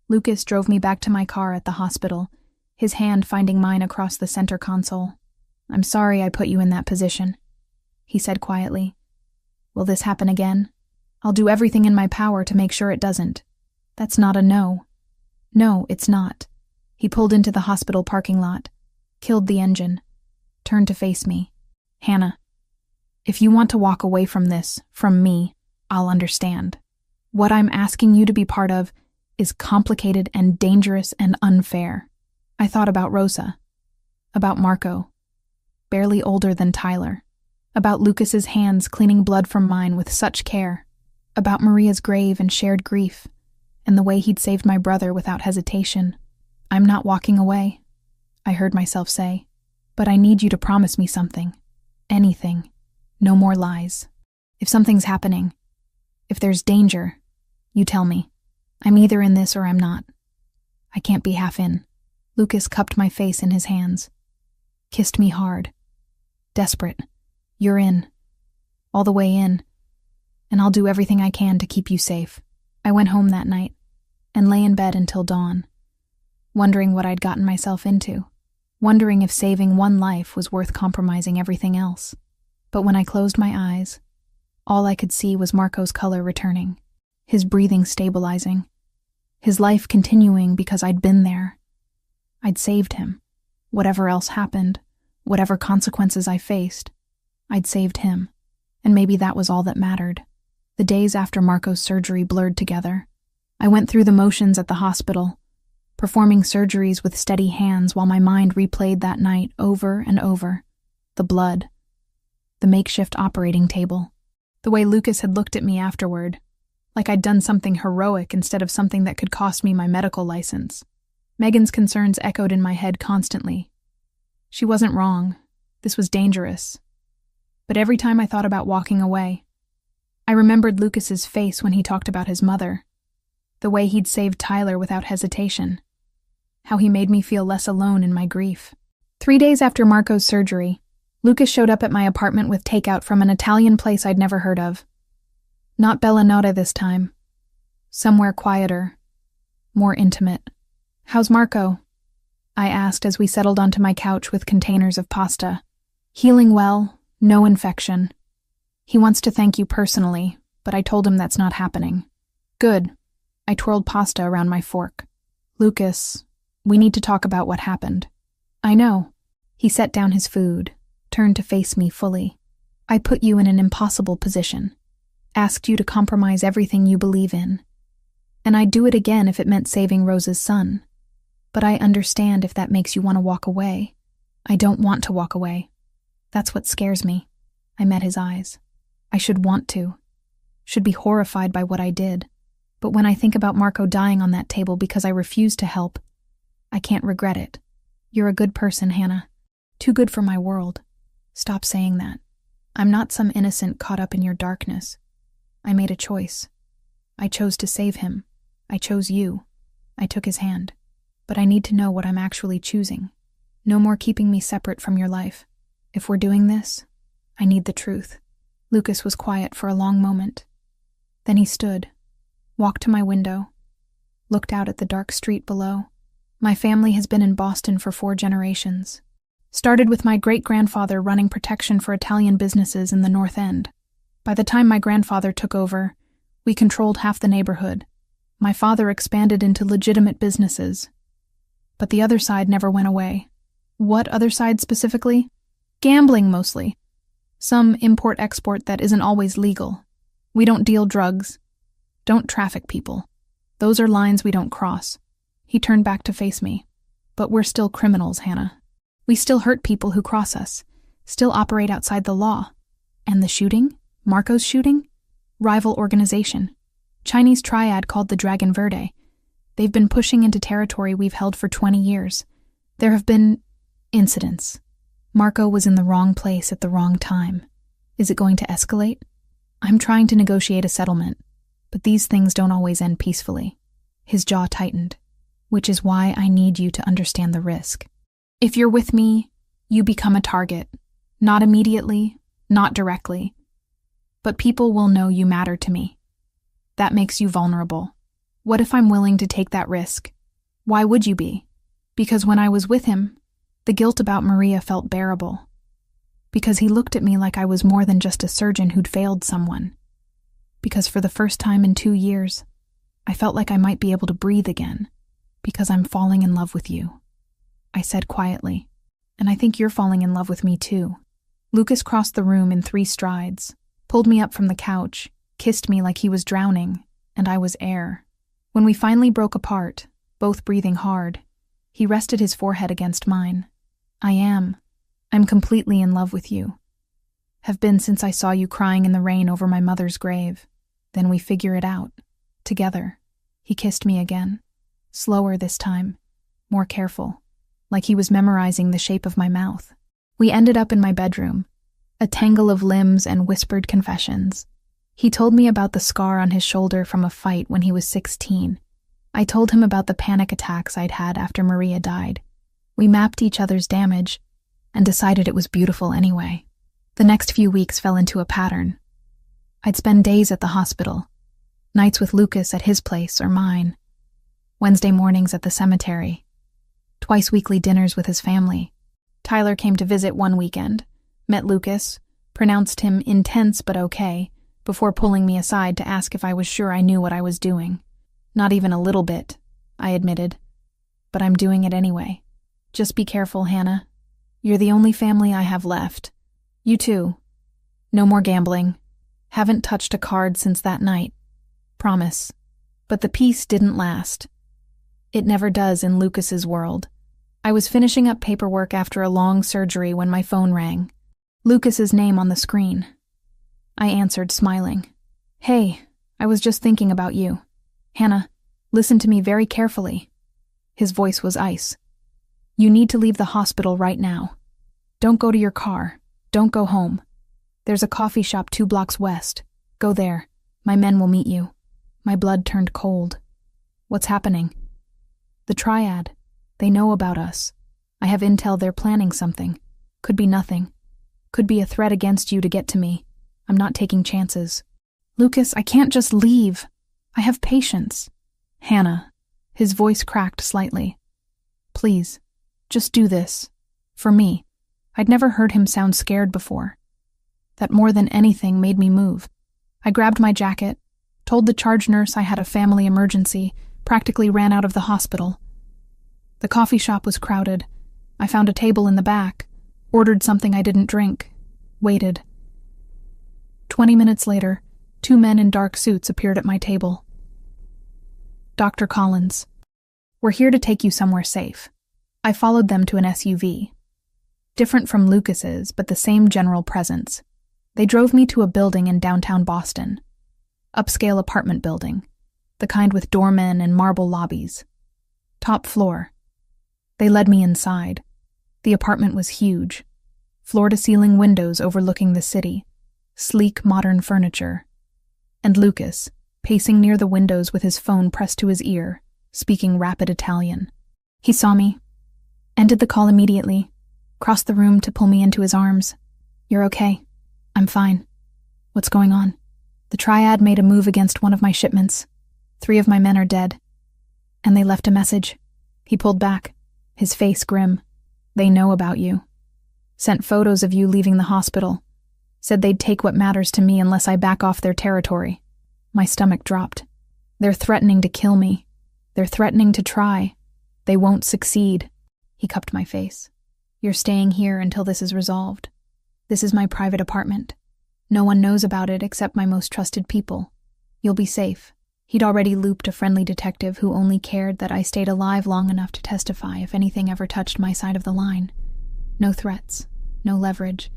Lucas drove me back to my car at the hospital, his hand finding mine across the center console. "I'm sorry I put you in that position," he said quietly. "Will this happen again? I'll do everything in my power to make sure it doesn't." "That's not a no." "No, it's not." He pulled into the hospital parking lot, killed the engine, turned to face me. "Hannah, if you want to walk away from this, from me, I'll understand. What I'm asking you to be part of is complicated and dangerous and unfair." I thought about Rosa, about Marco, barely older than Tyler, about Lucas's hands cleaning blood from mine with such care, about Maria's grave and shared grief, and the way he'd saved my brother without hesitation. "I'm not walking away," I heard myself say, "but I need you to promise me something. Anything. No more lies. If something's happening, if there's danger, you tell me. I'm either in this or I'm not. I can't be half in." Lucas cupped my face in his hands, kissed me hard. Desperate. "You're in. All the way in. And I'll do everything I can to keep you safe." I went home that night and lay in bed until dawn, wondering what I'd gotten myself into, wondering if saving one life was worth compromising everything else. But when I closed my eyes, all I could see was Marco's color returning, his breathing stabilizing, his life continuing because I'd been there. I'd saved him. Whatever else happened, whatever consequences I faced, I'd saved him, and maybe that was all that mattered. The days after Marco's surgery blurred together. I went through the motions at the hospital, performing surgeries with steady hands while my mind replayed that night over and over. The blood, the makeshift operating table, the way Lucas had looked at me afterward, like I'd done something heroic instead of something that could cost me my medical license. Megan's concerns echoed in my head constantly. She wasn't wrong. This was dangerous. But every time I thought about walking away, I remembered Lucas's face when he talked about his mother, the way he'd saved Tyler without hesitation, how he made me feel less alone in my grief. 3 days after Marco's surgery, Lucas showed up at my apartment with takeout from an Italian place I'd never heard of. Not Bella Nota this time. Somewhere quieter, more intimate. "How's Marco?" I asked as we settled onto my couch with containers of pasta. "Healing well, no infection. He wants to thank you personally, but I told him that's not happening." "Good." I twirled pasta around my fork. "Lucas, we need to talk about what happened." "I know." He set down his food, turned to face me fully. "I put you in an impossible position, asked you to compromise everything you believe in, and I'd do it again if it meant saving Rosa's son. But I understand if that makes you want to walk away. I don't want to walk away. That's what scares me." I met his eyes. I should want to, should be horrified by what I did. But when I think about Marco dying on that table because I refused to help, I can't regret it. "You're a good person, Hannah. Too good for my world. Stop saying that. I'm not some innocent caught up in your darkness. I made a choice. I chose to save him. I chose you. I took his hand. But I need to know what I'm actually choosing. No more keeping me separate from your life. If we're doing this, I need the truth." Lucas was quiet for a long moment. Then he stood, walked to my window, looked out at the dark street below. "My family has been in Boston for 4 generations. Started with my great-grandfather running protection for Italian businesses in the North End. By the time my grandfather took over, we controlled half the neighborhood. My father expanded into legitimate businesses. But the other side never went away. What other side specifically? Gambling, mostly. Some import-export that isn't always legal. We don't deal drugs. Don't traffic people. Those are lines we don't cross. He turned back to face me. But we're still criminals, Hannah. We still hurt people who cross us. Still operate outside the law. And the shooting? Marco's shooting? Rival organization. Chinese triad called the Dragon Verde. They've been pushing into territory we've held for 20 years. There have been incidents. Marco was in the wrong place at the wrong time. Is it going to escalate? I'm trying to negotiate a settlement, but these things don't always end peacefully. His jaw tightened, which is why I need you to understand the risk. If you're with me, you become a target. Not immediately, not directly. But people will know you matter to me. That makes you vulnerable. What if I'm willing to take that risk? Why would you be? Because when I was with him, the guilt about Maria felt bearable. Because he looked at me like I was more than just a surgeon who'd failed someone. Because for the first time in 2 years, I felt like I might be able to breathe again. Because I'm falling in love with you. I said quietly, and I think you're falling in love with me too. Lucas crossed the room in 3 strides, pulled me up from the couch, kissed me like he was drowning, and I was air. When we finally broke apart, both breathing hard, he rested his forehead against mine. I'm completely in love with you. Have been since I saw you crying in the rain over my mother's grave. Then we figure it out. Together. He kissed me again. Slower this time. More careful. Like he was memorizing the shape of my mouth. We ended up in my bedroom. A tangle of limbs and whispered confessions. He told me about the scar on his shoulder from a fight when he was 16. I told him about the panic attacks I'd had after Maria died. We mapped each other's damage and decided it was beautiful anyway. The next few weeks fell into a pattern. I'd spend days at the hospital, nights with Lucas at his place or mine, Wednesday mornings at the cemetery, twice weekly dinners with his family. Tyler came to visit one weekend, met Lucas, pronounced him intense but okay, before pulling me aside to ask if I was sure I knew what I was doing. Not even a little bit, I admitted. But I'm doing it anyway. Just be careful, Hannah. You're the only family I have left. You too. No more gambling. Haven't touched a card since that night. Promise. But the peace didn't last. It never does in Lucas's world. I was finishing up paperwork after a long surgery when my phone rang. Lucas's name on the screen. I answered, smiling. Hey, I was just thinking about you. Hannah, listen to me very carefully. His voice was ice. You need to leave the hospital right now. Don't go to your car. Don't go home. There's a coffee shop 2 blocks west. Go there. My men will meet you. My blood turned cold. What's happening? The triad. They know about us. I have intel they're planning something. Could be nothing. Could be a threat against you to get to me. I'm not taking chances. Lucas, I can't just leave. I have patience. Hannah. His voice cracked slightly. Please, just do this. For me. I'd never heard him sound scared before. That more than anything made me move. I grabbed my jacket, told the charge nurse I had a family emergency, practically ran out of the hospital. The coffee shop was crowded. I found a table in the back, ordered something I didn't drink, waited. 20 minutes later, 2 men in dark suits appeared at my table. Dr. Collins. We're here to take you somewhere safe. I followed them to an SUV. Different from Lucas's, but the same general presence. They drove me to a building in downtown Boston. Upscale apartment building. The kind with doormen and marble lobbies. Top floor. They led me inside. The apartment was huge. Floor-to-ceiling windows overlooking the city. Sleek, modern furniture. And Lucas, pacing near the windows with his phone pressed to his ear, speaking rapid Italian. He saw me, ended the call immediately, crossed the room to pull me into his arms. You're okay. I'm fine. What's going on? The triad made a move against one of my shipments. 3 of my men are dead. And they left a message. He pulled back, his face grim. They know about you. Sent photos of you leaving the hospital. Said they'd take what matters to me unless I back off their territory. My stomach dropped. They're threatening to kill me. They're threatening to try. They won't succeed. He cupped my face. You're staying here until this is resolved. This is my private apartment. No one knows about it except my most trusted people. You'll be safe. He'd already looped a friendly detective who only cared that I stayed alive long enough to testify if anything ever touched my side of the line. No threats, no leverage.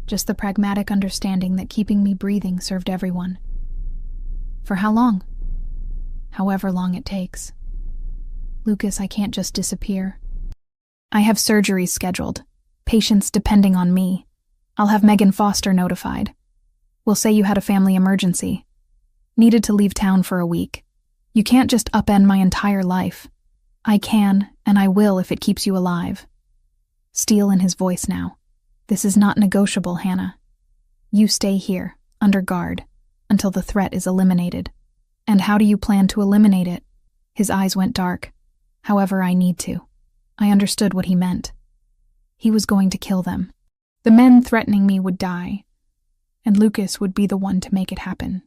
Just the pragmatic understanding that keeping me breathing served everyone. For how long? However long it takes. Lucas, I can't just disappear. I have surgeries scheduled, patients depending on me. I'll have Megan Foster notified. We'll say you had a family emergency. Needed to leave town for a week. You can't just upend my entire life. I can, and I will if it keeps you alive. Steel in his voice now. This is not negotiable, Hannah. You stay here, under guard, until the threat is eliminated. And how do you plan to eliminate it? His eyes went dark. However, I need to. I understood what he meant. He was going to kill them. The men threatening me would die, and Lucas would be the one to make it happen.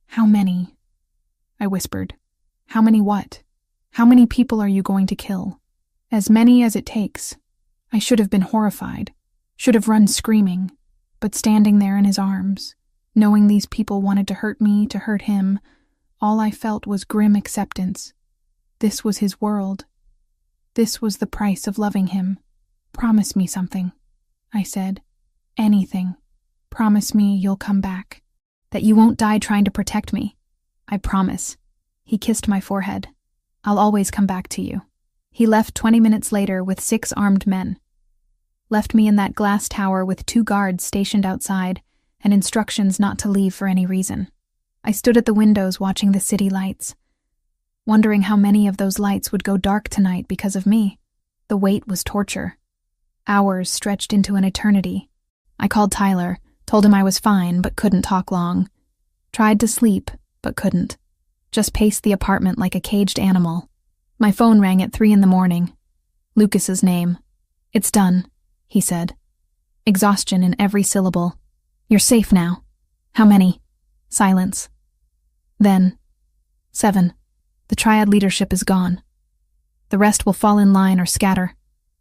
How many? I whispered. How many what? How many people are you going to kill? As many as it takes. I should have been horrified, should have run screaming, but standing there in his arms, knowing these people wanted to hurt me, to hurt him, all I felt was grim acceptance. This was his world. This was the price of loving him. Promise me something, I said. Anything. Promise me you'll come back. That you won't die trying to protect me. I promise. He kissed my forehead. I'll always come back to you. He left 20 minutes later with 6 armed men. Left me in that glass tower with 2 guards stationed outside and instructions not to leave for any reason. I stood at the windows watching the city lights, wondering how many of those lights would go dark tonight because of me. The wait was torture. Hours stretched into an eternity. I called Tyler, told him I was fine but couldn't talk long. Tried to sleep, but couldn't. Just paced the apartment like a caged animal. My phone rang at 3 a.m. Lucas's name. It's done, he said. Exhaustion in every syllable. You're safe now. How many? Silence. Then, 7. The triad leadership is gone. The rest will fall in line or scatter.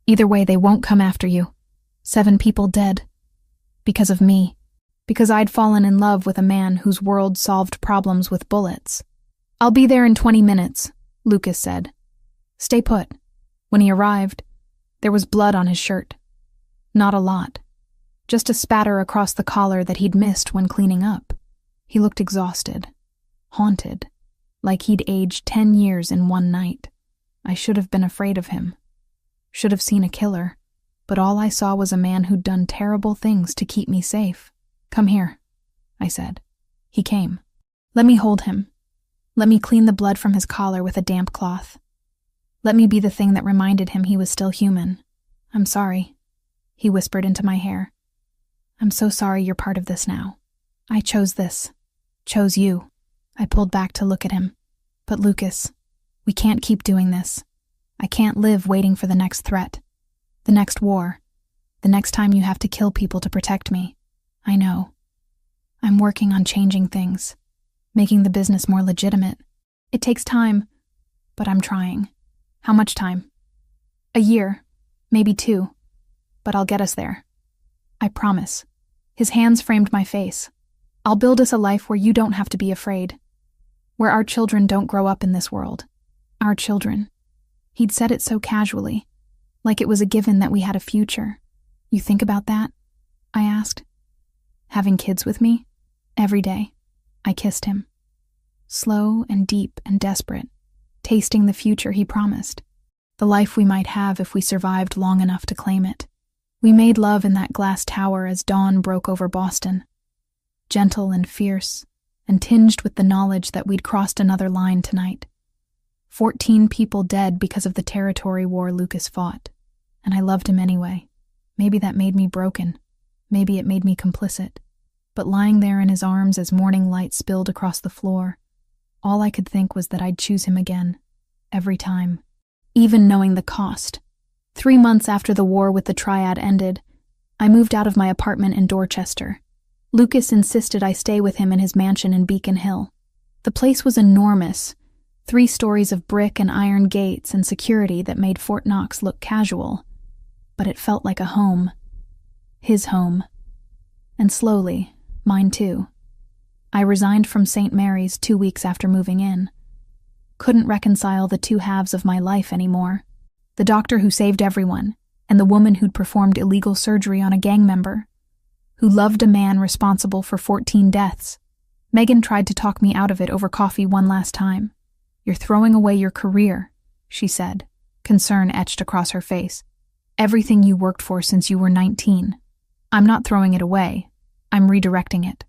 Either way, they won't come after you. 7 people dead. Because of me. Because I'd fallen in love with a man whose world solved problems with bullets. I'll be there in 20 minutes, Lucas said. Stay put. When he arrived, there was blood on his shirt. Not a lot. Just a spatter across the collar that he'd missed when cleaning up. He looked exhausted. Haunted. Like he'd aged 10 years in one night. I should have been afraid of him. Should have seen a killer. But all I saw was a man who'd done terrible things to keep me safe. Come here, I said. He came. Let me hold him. Let me clean the blood from his collar with a damp cloth. Let me be the thing that reminded him he was still human. I'm sorry, he whispered into my hair. I'm so sorry you're part of this now. I chose this. Chose you. I pulled back to look at him. But Lucas, we can't keep doing this. I can't live waiting for the next threat. The next war. The next time you have to kill people to protect me. I know. I'm working on changing things. Making the business more legitimate. It takes time, but I'm trying. How much time? A year. Maybe 2. But I'll get us there. I promise. His hands framed my face. I'll build us a life where you don't have to be afraid. Where our children don't grow up in this world. Our children. He'd said it so casually. Like it was a given that we had a future. You think about that? I asked. Having kids with me? Every day. I kissed him. Slow and deep and desperate. Tasting the future he promised. The life we might have if we survived long enough to claim it. We made love in that glass tower as dawn broke over Boston. Gentle and fierce, and tinged with the knowledge that we'd crossed another line tonight. 14 people dead because of the territory war Lucas fought. And I loved him anyway. Maybe that made me broken. Maybe it made me complicit. But lying there in his arms as morning light spilled across the floor, all I could think was that I'd choose him again. Every time. Even knowing the cost. 3 months after the war with the triad ended, I moved out of my apartment in Dorchester. Lucas insisted I stay with him in his mansion in Beacon Hill. The place was enormous, 3 stories of brick and iron gates and security that made Fort Knox look casual, but it felt like a home. His home. And slowly, mine too. I resigned from St. Mary's 2 weeks after moving in. Couldn't reconcile the 2 halves of my life anymore. The doctor who saved everyone, and the woman who'd performed illegal surgery on a gang member, who loved a man responsible for 14 deaths. Megan tried to talk me out of it over coffee one last time. "You're throwing away your career," she said, concern etched across her face. "Everything you worked for since you were 19. I'm not throwing it away. I'm redirecting it."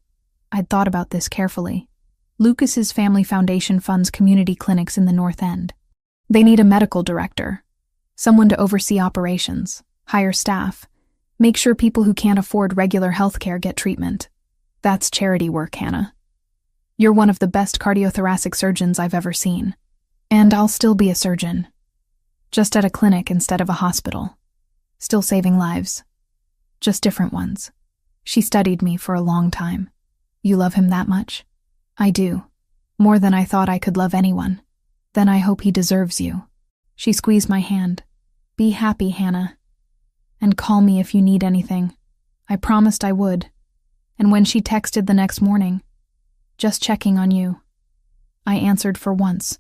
I'd thought about this carefully. Lucas's family foundation funds community clinics in the North End. They need a medical director, someone to oversee operations, hire staff, make sure people who can't afford regular health care get treatment. That's charity work, Hannah. You're one of the best cardiothoracic surgeons I've ever seen. And I'll still be a surgeon. Just at a clinic instead of a hospital. Still saving lives. Just different ones. She studied me for a long time. You love him that much? I do. More than I thought I could love anyone. Then I hope he deserves you. She squeezed my hand. Be happy, Hannah. And call me if you need anything. I promised I would. And when she texted the next morning, "Just checking on you," I answered for once,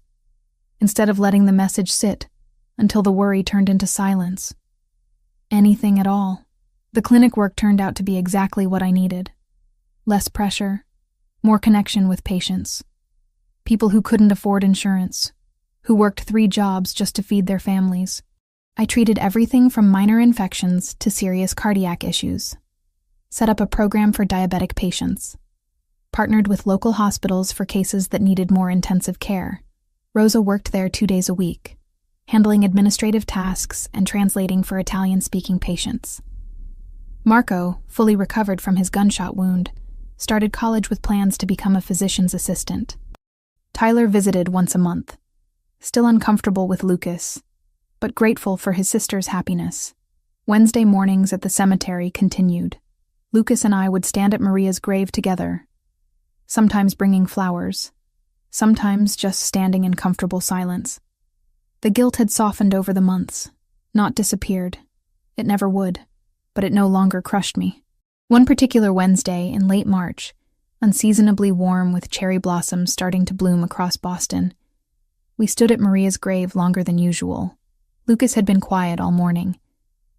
instead of letting the message sit until the worry turned into silence. Anything at all. The clinic work turned out to be exactly what I needed. Less pressure, more connection with patients. People who couldn't afford insurance, who worked 3 jobs just to feed their families. I treated everything from minor infections to serious cardiac issues. Set up a program for diabetic patients. Partnered with local hospitals for cases that needed more intensive care. Rosa worked there 2 days a week, handling administrative tasks and translating for Italian-speaking patients. Marco, fully recovered from his gunshot wound, started college with plans to become a physician's assistant. Tyler visited once a month, still uncomfortable with Lucas, but grateful for his sister's happiness. Wednesday mornings at the cemetery continued. Lucas and I would stand at Maria's grave together, sometimes bringing flowers, sometimes just standing in comfortable silence. The guilt had softened over the months, not disappeared. It never would, but it no longer crushed me. One particular Wednesday in late March, unseasonably warm with cherry blossoms starting to bloom across Boston, we stood at Maria's grave longer than usual. Lucas had been quiet all morning,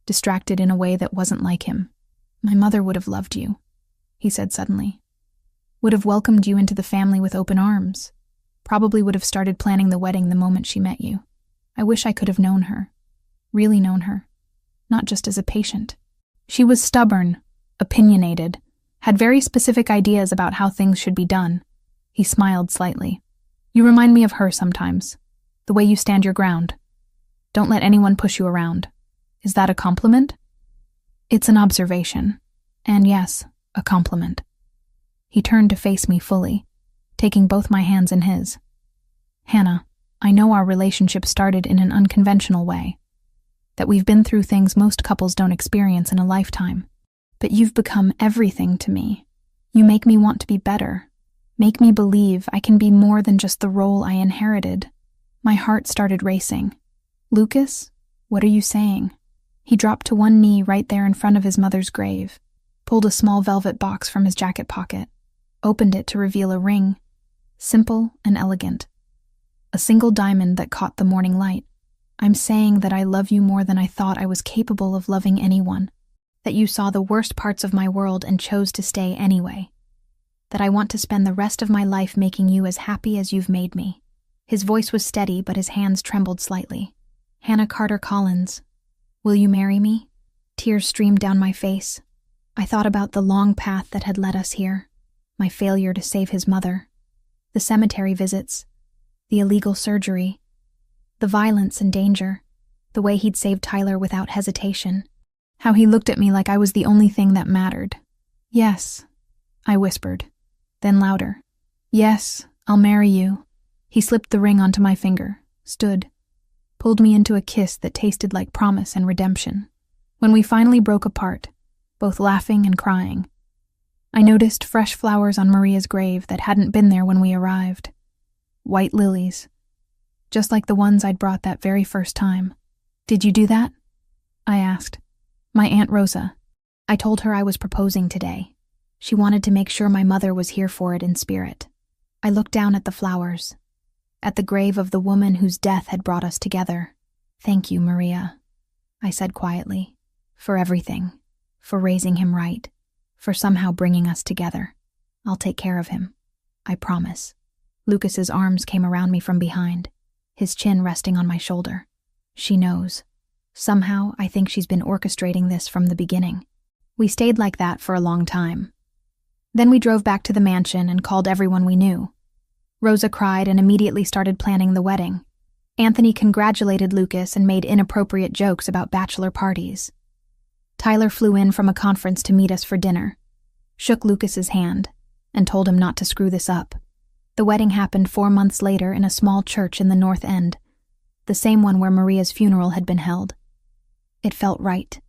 distracted in a way that wasn't like him. "My mother would have loved you," he said suddenly. "Would have welcomed you into the family with open arms. Probably would have started planning the wedding the moment she met you. I wish I could have known her. Really known her. Not just as a patient." She was stubborn, opinionated, had very specific ideas about how things should be done. He smiled slightly. "You remind me of her sometimes. The way you stand your ground. Don't let anyone push you around." Is that a compliment? It's an observation. And yes, a compliment. He turned to face me fully, taking both my hands in his. "Hannah, I know our relationship started in an unconventional way, that we've been through things most couples don't experience in a lifetime. But you've become everything to me. You make me want to be better. Make me believe I can be more than just the role I inherited." My heart started racing. "Lucas, what are you saying?" He dropped to one knee right there in front of his mother's grave, pulled a small velvet box from his jacket pocket, opened it to reveal a ring, simple and elegant. A single diamond that caught the morning light. "I'm saying that I love you more than I thought I was capable of loving anyone. That you saw the worst parts of my world and chose to stay anyway. That I want to spend the rest of my life making you as happy as you've made me." His voice was steady, but his hands trembled slightly. "Hannah Carter Collins, will you marry me?" Tears streamed down my face. I thought about the long path that had led us here, my failure to save his mother, the cemetery visits, the illegal surgery, the violence and danger, the way he'd saved Tyler without hesitation, how he looked at me like I was the only thing that mattered. "Yes," I whispered, then louder. "Yes, I'll marry you." He slipped the ring onto my finger, stood, pulled me into a kiss that tasted like promise and redemption. When we finally broke apart, both laughing and crying, I noticed fresh flowers on Maria's grave that hadn't been there when we arrived. White lilies, just like the ones I'd brought that very first time. "Did you do that?" I asked. "My Aunt Rosa. I told her I was proposing today. She wanted to make sure my mother was here for it in spirit." I looked down at the flowers, at the grave of the woman whose death had brought us together. "Thank you, Maria," I said quietly, "for everything, for raising him right, for somehow bringing us together. I'll take care of him. I promise." Lucas's arms came around me from behind, his chin resting on my shoulder. "She knows. Somehow, I think she's been orchestrating this from the beginning." We stayed like that for a long time. Then we drove back to the mansion and called everyone we knew. Rosa cried and immediately started planning the wedding. Anthony congratulated Lucas and made inappropriate jokes about bachelor parties. Tyler flew in from a conference to meet us for dinner, shook Lucas's hand, and told him not to screw this up. The wedding happened 4 months later in a small church in the North End, the same one where Maria's funeral had been held. It felt right,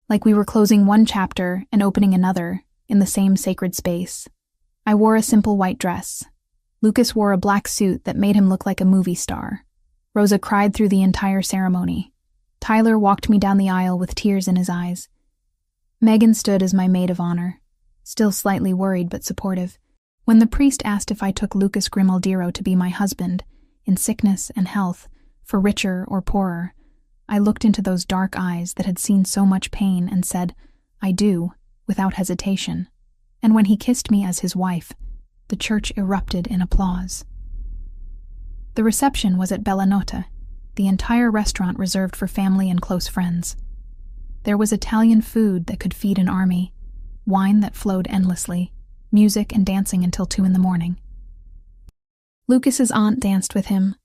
like we were closing one chapter and opening another in the same sacred space. I wore a simple white dress. Lucas wore a black suit that made him look like a movie star. Rosa cried through the entire ceremony. Tyler walked me down the aisle with tears in his eyes. Megan stood as my maid of honor, still slightly worried but supportive. When the priest asked if I took Lucas Grimaldiro to be my husband, in sickness and health, for richer or poorer, I looked into those dark eyes that had seen so much pain and said, "I do," without hesitation. And when he kissed me as his wife, the church erupted in applause. The reception was at Bella Nota, the entire restaurant reserved for family and close friends. There was Italian food that could feed an army, wine that flowed endlessly, music and dancing until 2 a.m. Lucas's aunt danced with him,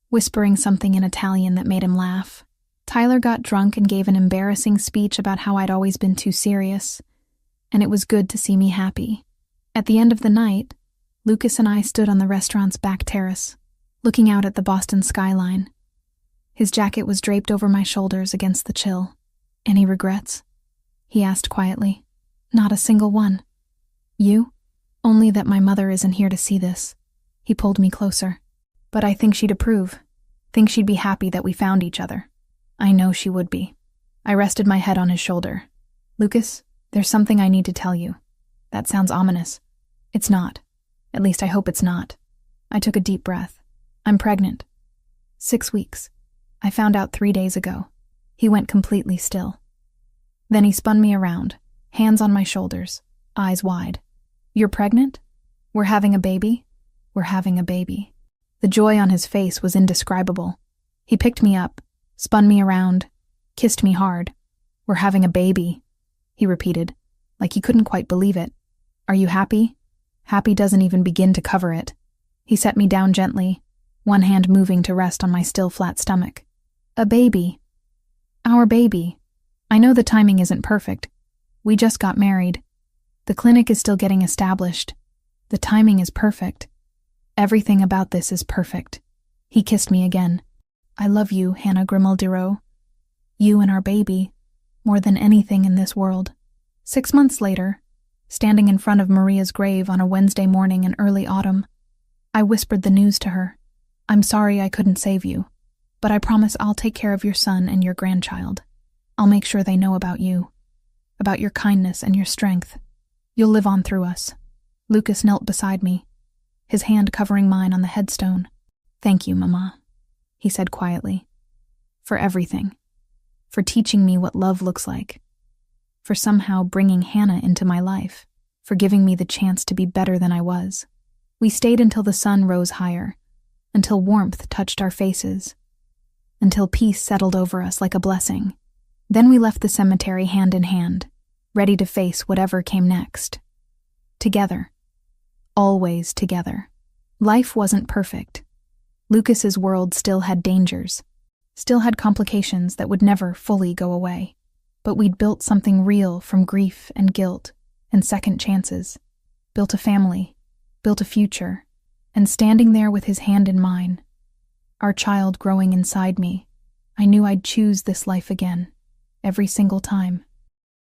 whispering something in Italian that made him laugh. Tyler got drunk and gave an embarrassing speech about how I'd always been too serious, and it was good to see me happy. At the end of the night, Lucas and I stood on the restaurant's back terrace, looking out at the Boston skyline. His jacket was draped over my shoulders against the chill. "Any regrets?" he asked quietly. "Not a single one." "You?" "Only that my mother isn't here to see this." He pulled me closer. "But I think she'd approve. Think she'd be happy that we found each other." "I know she would be." I rested my head on his shoulder. "Lucas, there's something I need to tell you." "That sounds ominous." "It's not. At least I hope it's not." I took a deep breath. "I'm pregnant. 6 weeks. I found out 3 days ago." He went completely still. Then he spun me around, hands on my shoulders, eyes wide. "You're pregnant? We're having a baby?" "We're having a baby." The joy on his face was indescribable. He picked me up, spun me around, kissed me hard. "We're having a baby," he repeated, like he couldn't quite believe it. "Are you happy?" "Happy doesn't even begin to cover it." He set me down gently, one hand moving to rest on my still flat stomach. "A baby. Our baby. I know the timing isn't perfect. We just got married. The clinic is still getting established. The timing is perfect. Everything about this is perfect." He kissed me again. "I love you, Hannah Grimaldiro. You and our baby, more than anything in this world." 6 months later, standing in front of Maria's grave on a Wednesday morning in early autumn, I whispered the news to her. "I'm sorry I couldn't save you, but I promise I'll take care of your son and your grandchild. I'll make sure they know about you, about your kindness and your strength. You'll live on through us." Lucas knelt beside me, his hand covering mine on the headstone. "Thank you, Mama," he said quietly, "for everything, for teaching me what love looks like, for somehow bringing Hannah into my life, for giving me the chance to be better than I was." We stayed until the sun rose higher, until warmth touched our faces, until peace settled over us like a blessing. Then we left the cemetery hand in hand, ready to face whatever came next. Together. Always together. Life wasn't perfect. Lucas's world still had dangers, still had complications that would never fully go away. But we'd built something real from grief and guilt and second chances. Built a family, built a future, and standing there with his hand in mine, our child growing inside me, I knew I'd choose this life again, every single time.